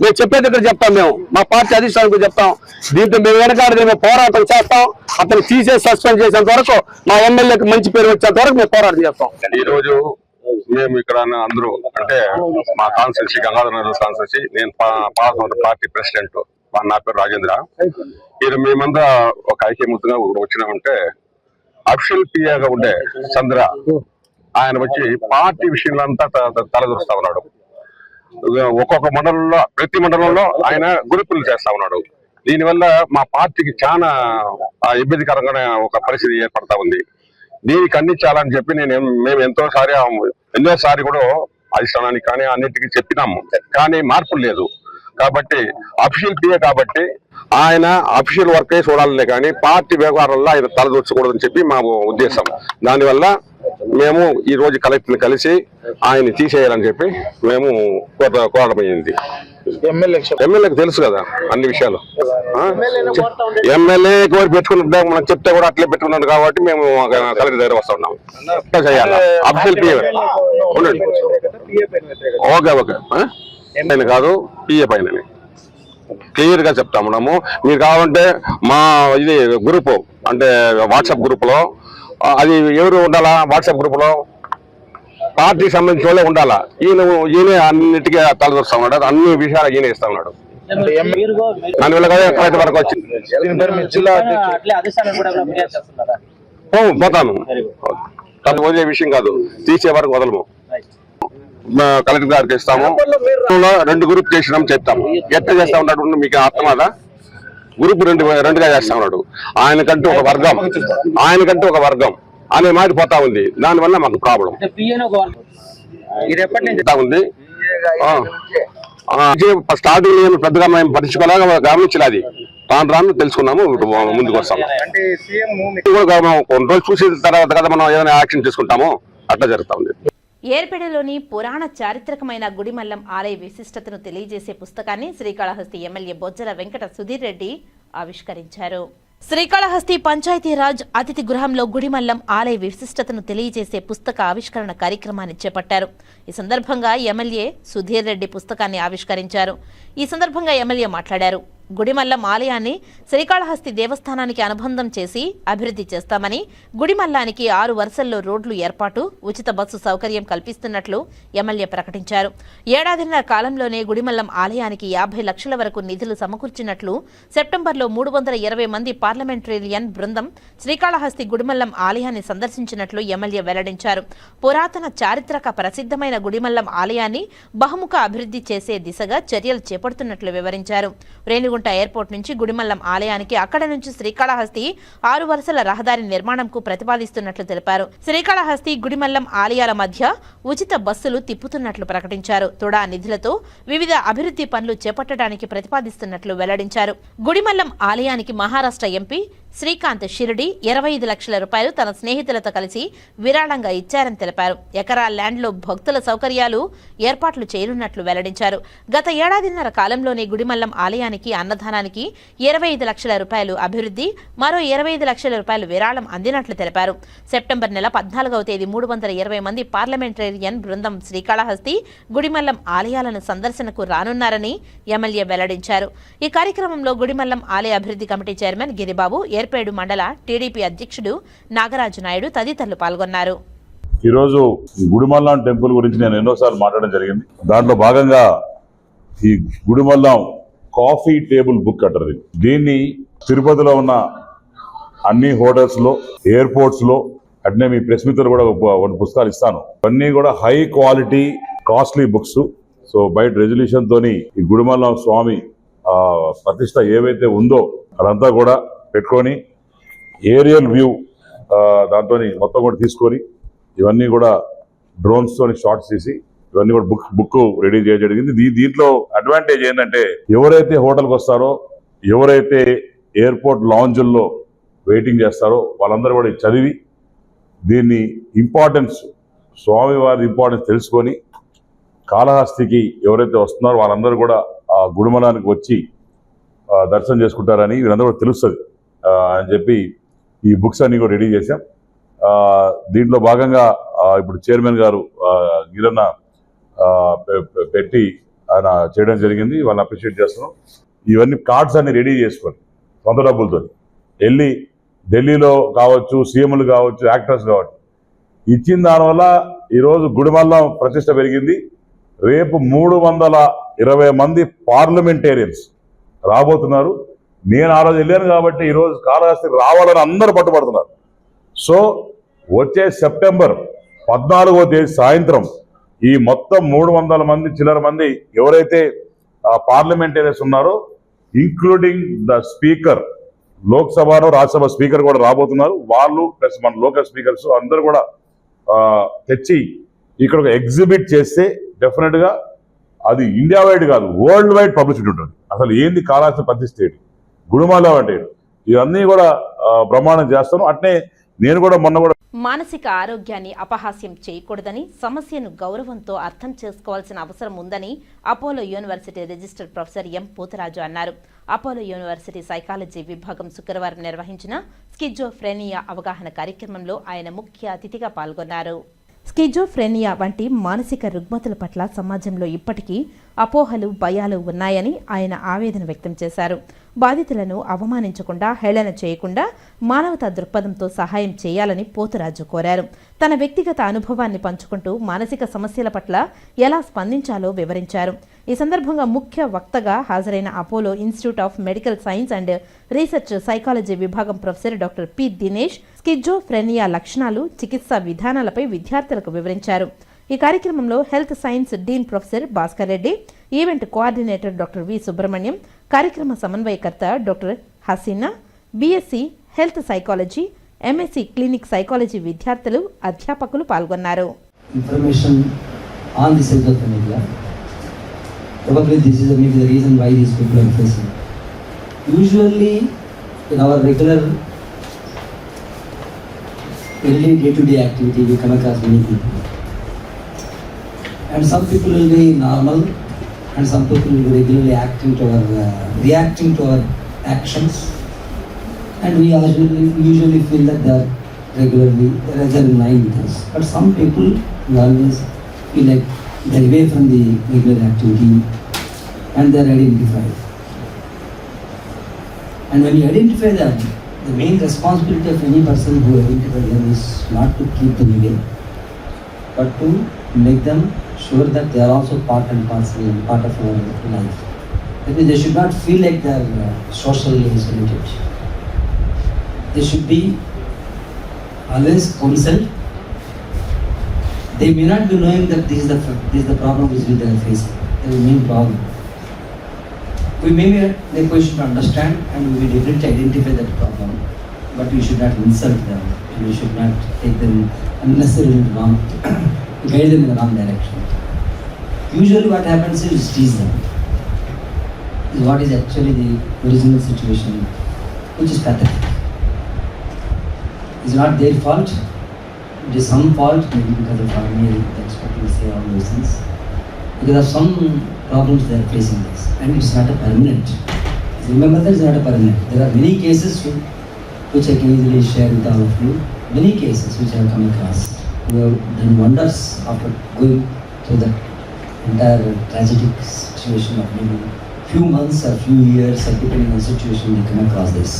మేము చెప్పే దగ్గర చెప్తాం, మేము మా పార్టీ అధిష్టానికి చెప్తాం. దీంతో మేము వెనకాడి మేము పోరాటం చేస్తాం. అతను తీసేసి సస్పెండ్ చేసేంత వరకు, మా ఎమ్మెల్యేకి మంచి పేరు వచ్చేంత వరకు మేము పోరాటం చేస్తాం. ఈ రోజు మేము ఇక్కడ అందరూ అంటే మా కాన్స్టిట్యూన్సీ గంగాధర కాన్స్టిట్యూన్సీ, నేను పార్టీ ప్రెసిడెంట్, నా పేరు రాజేంద్ర. ఇది మేమంతా ఒక ఐక్యమూర్తిగా వచ్చినామంటే అఫిషియల్ పిఏగా ఉండే చంద్ర ఆయన వచ్చి పార్టీ విషయంలో అంతా తలదూరుస్తా ఉన్నాడు. ఒక్కొక్క మండలంలో ప్రతి మండలంలో ఆయన గ్రూపులు చేస్తా ఉన్నాడు. దీనివల్ల మా పార్టీకి చాలా ఇబ్బందికరంగా ఒక పరిస్థితి ఏర్పడతా ఉంది. దీన్ని ఖండించాలని చెప్పి మేము ఎన్నోసారి కూడా అధిష్టానానికి కానీ అన్నిటికీ చెప్పినాము, కానీ మార్పులు లేదు. కాబట్టి అఫీషియల్ పిఏ కాబట్టి ఆయన అఫీషియల్ వర్కే చూడాలనే కానీ పార్టీ వ్యవహారాల్లో ఆయన తలదూర్చకూడదని చెప్పి మా ఉద్దేశం. దానివల్ల మేము ఈ రోజు కలెక్టర్ని కలిసి ఆయన తీసేయాలని చెప్పి మేము కోరడమైంది. ఎమ్మెల్యేకి తెలుసు కదా అన్ని విషయాలు. ఎమ్మెల్యే కోరి పెట్టుకున్న మనకు చెప్తే కూడా అట్లే పెట్టుకున్నాడు కాబట్టి మేము కలెక్టర్ దగ్గర వస్తా ఉన్నాము. చేయాలి అఫీషియల్ పిఏ ఓకే పైన కాదు, పిఏ పైన క్లియర్ గా చెప్తా ఉన్నాము. మీరు కావాలంటే మా ఇది గ్రూప్ అంటే వాట్సాప్ గ్రూప్ లో అది ఎవరు ఉండాలా, వాట్సాప్ గ్రూప్ లో పార్టీకి సంబంధించిన వాళ్ళే ఉండాలా. ఈయన అన్నిటికీ తలదొస్తా ఉన్నాడు, అన్ని విషయాలు ఈయన ఇస్తా ఉన్నాడు. దానివల్ల కదా ఎక్కడైతే వరకు వచ్చింది పోతాను. అది వదిలే విషయం కాదు, తీసే వరకు వదలము. కలెక్టర్ గారికి ఇస్తాము. 2 గ్రూప్ చేసినాం చెప్తాము. ఎట్లా చేస్తా ఉన్నాడు మీకు అర్థమాదా? గ్రూప్ రెండుగా చేస్తా ఉన్నాడు. ఆయనకంటూ ఒక వర్గం అనే మాట పోతా ఉంది. దానివల్ల మాకు ప్రాబ్లం ఉంది. స్టార్టింగ్ పెద్దగా మేము పట్టించుకోలేక గమనించలేదు, రాను తెలుసుకున్నాము, ముందుకు వస్తాము. కొన్ని రోజులు చూసిన తర్వాత కదా మనం ఏదైనా యాక్షన్ తీసుకుంటాము, అట్లా జరుగుతా ఉంది. ఏర్పేడలోని పురాణ చారిత్రకమైన గుడిమల్లం ఆలయ విశిష్టతను తెలియజేసే పుస్తకాన్ని శ్రీకాళహస్తి ఎమ్మెల్యే బొజ్జల వెంకట సుధీర్ రెడ్డి ఆవిష్కరించారు. శ్రీకాళహస్తి పంచాయతీరాజ్ అతిథి గృహంలో గుడిమల్లం ఆలయ విశిష్టతను తెలియజేసే పుస్తక ఆవిష్కరణ కార్యక్రమాన్ని చేపట్టారు. ఈ సందర్భంగా ఎమ్మెల్యే సుధీర్ రెడ్డి పుస్తకాన్ని ఆవిష్కరించారు. ఈ సందర్భంగా ఎమ్మెల్యే మాట్లాడారు. గుడిమల్లం ఆలయాన్ని శ్రీకాళహస్తి దేవస్థానానికి అనుబంధం చేసి అభివృద్ధి చేస్తామని, గుడిమల్లానికి 6 వరుసల్లో రోడ్లు ఏర్పాటు, ఉచిత బస్సు సౌకర్యం కల్పిస్తున్నట్లు ఎమ్మెల్యే ప్రకటించారు. ఏడాదిన్నర కాలంలోనే గుడిమల్లం ఆలయానికి 50 లక్షల వరకు నిధులు సమకూర్చినట్లు, సెప్టెంబర్లో 320 మంది పార్లమెంటేరియన్ బృందం శ్రీకాళహస్తి గుడిమల్లం ఆలయాన్ని సందర్శించినట్లు ఎమ్మెల్యే వెల్లడించారు. పురాతన చారిత్రక ప్రసిద్ధమైన గుడిమల్లం ఆలయాన్ని బహుముఖ అభివృద్ధి చేసే దిశగా చర్యలు చేపడుతున్నట్లు వివరించారు. రేణిగుంట ఎయిర్పోర్ట్ నుంచి గుడిమల్లం ఆలయానికి, అక్కడ నుంచి శ్రీకాళహస్తి 6 వరుసల రహదారి నిర్మాణంకు ప్రతిపాదిస్తున్నట్లు తెలిపారు. శ్రీకాళహస్తి గుడిమల్లం ఆలయాల మధ్య ఉచిత బస్సులు తిప్పుతున్నట్లు ప్రకటించారు. తుడా నిధులతో వివిధ అభివృద్ధి పనులు చేపట్టడానికి ప్రతిపాదిస్తున్నట్లు వెల్లడించారు. గుడిమల్లం ఆలయానికి మహారాష్ట్ర ఎంపీ శ్రీకాంత్ షిరిడి 25 లక్షల రూపాయలు తన స్నేహితులతో కలిసి విరాళంగా ఇచ్చారని తెలిపారు. ఎకరా ల్యాండ్లో భక్తుల సౌకర్యాలు ఏర్పాట్లు చేయనున్నట్లు వెల్లడించారు. గత ఏడాదిన్నర కాలంలోనే గుడిమల్లం ఆలయానికి అన్నదానానికి 25 లక్షల రూపాయలు అభివృద్ధి, మరో 25 లక్షల రూపాయలు విరాళం అందినట్లు తెలిపారు. సెప్టెంబర్ నెల 14వ తేదీ 320 మంది పార్లమెంటేరియన్ బృందం శ్రీకాళహస్తి గుడిమల్లం ఆలయాలను సందర్శనకు రానున్నారని ఎమ్మెల్యే వెల్లడించారు. ఈ కార్యక్రమంలో గుడిమల్లం ఆలయ అభివృద్ధి కమిటీ చైర్మన్ గిరిబాబు, ఏర్పేడు మండల టీడీపీ అధ్యక్షుడు నాగరాజు నాయుడు తదితరులు పాల్గొన్నారు. ఈరోజు గుడిమల్లం టెంపుల్ గురించి నేను ఎన్నోసార్లు మాట్లాడడం జరిగింది. దాంట్లో భాగంగా ఈ గుడిమల్లం కాఫీ టేబుల్ బుక్ అంటారు దీన్ని తిరుపతిలో ఉన్న అన్ని హోటల్స్లో, ఎయిర్పోర్ట్స్లో, అట్నే మీ ప్రెస్ మిత్రులు కూడా కొన్ని పుస్తకాలు ఇస్తాను. ఇవన్నీ కూడా high quality costly books. So బయట రెజల్యూషన్ తోని ఈ గుడిమల్లం స్వామి ప్రతిష్ట ఏవైతే ఉందో అదంతా కూడా పెట్టుకొని ఏరియల్ వ్యూ దాంతో మొత్తం కూడా తీసుకొని ఇవన్నీ కూడా డ్రోన్స్ తోని షాట్స్ తీసి ఇవన్నీ కూడా బుక్ రెడీ చేయడం జరిగింది. దీంట్లో అడ్వాంటేజ్ ఏంటంటే ఎవరైతే హోటల్కి వస్తారో, ఎవరైతే ఎయిర్పోర్ట్ లాంజ్ల్లో వెయిటింగ్ చేస్తారో వాళ్ళందరూ కూడా చదివి దీన్ని ఇంపార్టెన్స్, స్వామివారి ఇంపార్టెన్స్ తెలుసుకొని కాళహస్తికి ఎవరైతే వస్తున్నారో వాళ్ళందరూ కూడా ఆ గుడిమలానికి వచ్చి దర్శనం చేసుకుంటారని వీళ్ళందరూ కూడా తెలుస్తుంది అని చెప్పి ఈ బుక్స్ అన్ని కూడా రెడీ చేశాం. దీంట్లో భాగంగా ఇప్పుడు చైర్మన్ గారు గిరన్న పెట్టి ఆయన చేయడం జరిగింది. వాళ్ళని అప్రిషియేట్ చేస్తున్నాం. ఇవన్నీ కార్డ్స్ అన్ని రెడీ చేసుకొని సొంత డబ్బులతో వెళ్ళి ఢిల్లీలో కావచ్చు, సీఎంలు కావచ్చు, యాక్టర్స్ కావచ్చు ఇచ్చిన దానివల్ల ఈరోజు గుడిమల్లం ప్రతిష్ట పెరిగింది. రేపు 320 మంది పార్లమెంటేరియన్స్ రాబోతున్నారు. నేను ఆ రోజు వెళ్ళాను కాబట్టి ఈరోజు కాళహస్తికి రావాలని అందరూ పట్టుబడుతున్నారు. సో వచ్చే సెప్టెంబర్ 14వ తేదీ సాయంత్రం ఈ మొత్తం 300 మంది చిల్లర మంది ఎవరైతే పార్లమెంటేరియన్స్ ఉన్నారో, ఇంక్లూడింగ్ ద స్పీకర్, లోక్సభలో రాజ్యసభ స్పీకర్ కూడా రాబోతున్నారు. వాళ్ళు ప్లస్ మన లోకల్ స్పీకర్స్ అందరూ కూడా తెచ్చి ఇక్కడ ఒక ఎగ్జిబిట్ చేస్తే డెఫినెట్గా అది ఇండియా వైడ్ కాదు, వరల్డ్ వైడ్ పబ్లిసిటీ ఉంటుంది. అసలు ఏంది కాళహస్తి ప్రతిష్ట ఏంటి, గుడిమల్లం అంటే ఇవన్నీ కూడా బ్రహ్మాండం చేస్తాను. అట్నే నేను కూడా మొన్న కూడా మానసిక ఆరోగ్యాన్ని అపహాస్యం చేయకూడదని, సమస్యను గౌరవంతో అర్థం చేసుకోవాల్సిన అవసరం ఉందని Apollo university registered professor M Potharaju అన్నారు. అపోలో యూనివర్సిటీ సైకాలజీ విభాగం శుక్రవారం నిర్వహించిన స్కిజోఫ్రెనియా అవగాహన కార్యక్రమంలో ఆయన ముఖ్య అతిథిగా పాల్గొన్నారు. స్కిజోఫ్రెనియా వంటి మానసిక రుగ్మతుల పట్ల సమాజంలో ఇప్పటికీ అపోహలు, భయాలు ఉన్నాయని ఆయన ఆవేదన వ్యక్తం చేశారు. బాధితులను అవమానించకుండా, హేళన చేయకుండా మానవతా దృక్పథంతో సహాయం చేయాలని పోతురాజు కోరారు. తన వ్యక్తిగత అనుభవాన్ని పంచుకుంటూ మానసిక సమస్యల పట్ల ఎలా స్పందించాలో వివరించారు. ఈ సందర్భంగా ముఖ్య వక్తగా హాజరైన Apollo institute of medical science and research psychology విభాగం professor doctor P Dinesh schizophrenia లక్షణాలు, చికిత్సా విధానాలపై విద్యార్థులకు వివరించారు. ఈ కార్యక్రమంలో health science dean professor Bhaskar Reddy, event coordinator doctor V Subrahmanyam, కార్యక్రమ సమన్వయకర్త doctor Haseena, BSc health psychology, MSc clinic psychology విద్యార్థులు, అధ్యాపకులు పాల్గొన్నారు. Information on the schizophrenia. Probably this is maybe the reason why these people are facing. Usually in our regular daily day-to-day activity we come across many people. And some people will be normal and some people will be regularly reacting to our actions, and we usually feel that they are regularly in line with us. But some people will always feel like they are away from the regular activity and they are identified. And when you identify them, the main responsibility of any person who identifies them is not to keep them away, but to make them sure that they are also part and parcel and part of our life. That means they should not feel like they are socially isolated. They should be always counseled. They may not be knowing that this is the problem which they are facing. That is the main problem. We may be in a position to understand and we will definitely identify that problem, but we should not insult them and we should not take them unnecessarily wrong, guide them in the wrong direction. Usually what happens is tease them. Is what is actually the original situation, which is pathetic. It's not their fault. It is some fault, maybe because of our male, that's what we say, all those things. Because of some problems they are facing this, and it's not a permanent. Remember that it's not a permanent. There are many cases which I can easily share with all of you. Many cases which I have come across who have done wonders after going through that entire tragic situation of maybe few months or few years, or depending on the situation, they come across this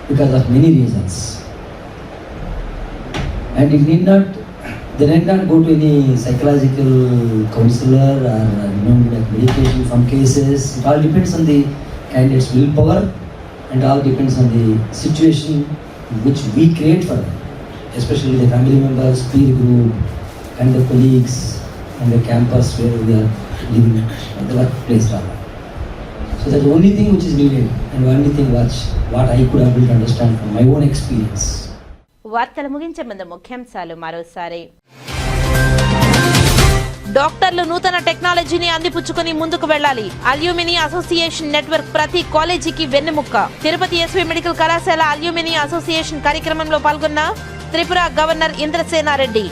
because of many reasons. And it need not They need not go to any psychological counselor or like medication. In some cases, it all depends on the candidate's willpower, and all depends on the situation which we create for them, especially the family members, peer group, and the colleagues, and the campus where we are living, the workplace rather. So that's the only thing which is needed, and only thing what I could able to understand from my own experience. వార్తలు ముగించే ముందు ముఖ్యాంశాలు మరోసారి. డాక్టర్లు నూతన టెక్నాలజీని అందిపుచ్చుకొని ముందుకు వెళ్లాలి. అల్యూమిని అసోసియేషన్ నెట్వర్క్ ప్రతి కాలేజీకి వెన్నెముక్క. తిరుపతి ఎస్వి మెడికల్ కళాశాల అల్యూమిని అసోసియేషన్ కార్యక్రమంలో పాల్గొన్న త్రిపుర గవర్నర్ ఇంద్రసేనారెడ్డి.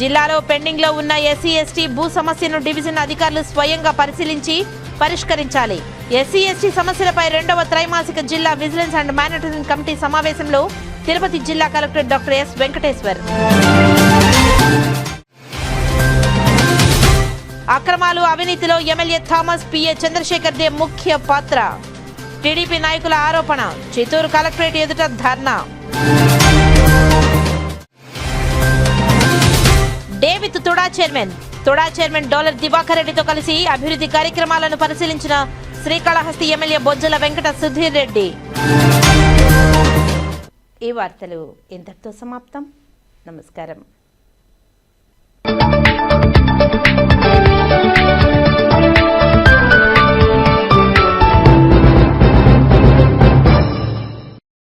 జిల్లాలో పెండింగ్ లో ఉన్న ఎస్సీ ఎస్టీ భూ సమస్యను డివిజన్ అధికారులు స్వయంగా పరిశీలించి పరిష్కరించాలి. ఎస్సీ ఎస్టీ సమస్యలపై 2వ త్రైమాసిక జిల్లా విజిలెన్స్ అండ్ మానిటరింగ్ కమిటీ సమావేశంలో తిరుపతి జిల్లా కలెక్టర్ డాక్టర్ ఎస్ వెంకటేశ్వర్. అక్రమాలు అవినీతిలో ఎమ్మెల్యే థామస్ పిఏ చంద్రశేఖర్ దే ముఖ్య పాత్ర. టీడీపీ నాయకుల ఆరోపణ. చిత్తూరు కలెక్టరేట్ ఎదుట ధర్నా. David TUDA chairman dollar Divakar రెడ్డితో కలిసి అభివృద్ధి కార్యక్రమాలను పరిశీలించిన శ్రీకాళహస్తి ఎమ్మెల్యే బొజ్జల వెంకట సుధీర్ రెడ్డి. ఈ వార్తలు ఇంతటితో సమాప్తం. నమస్కారం.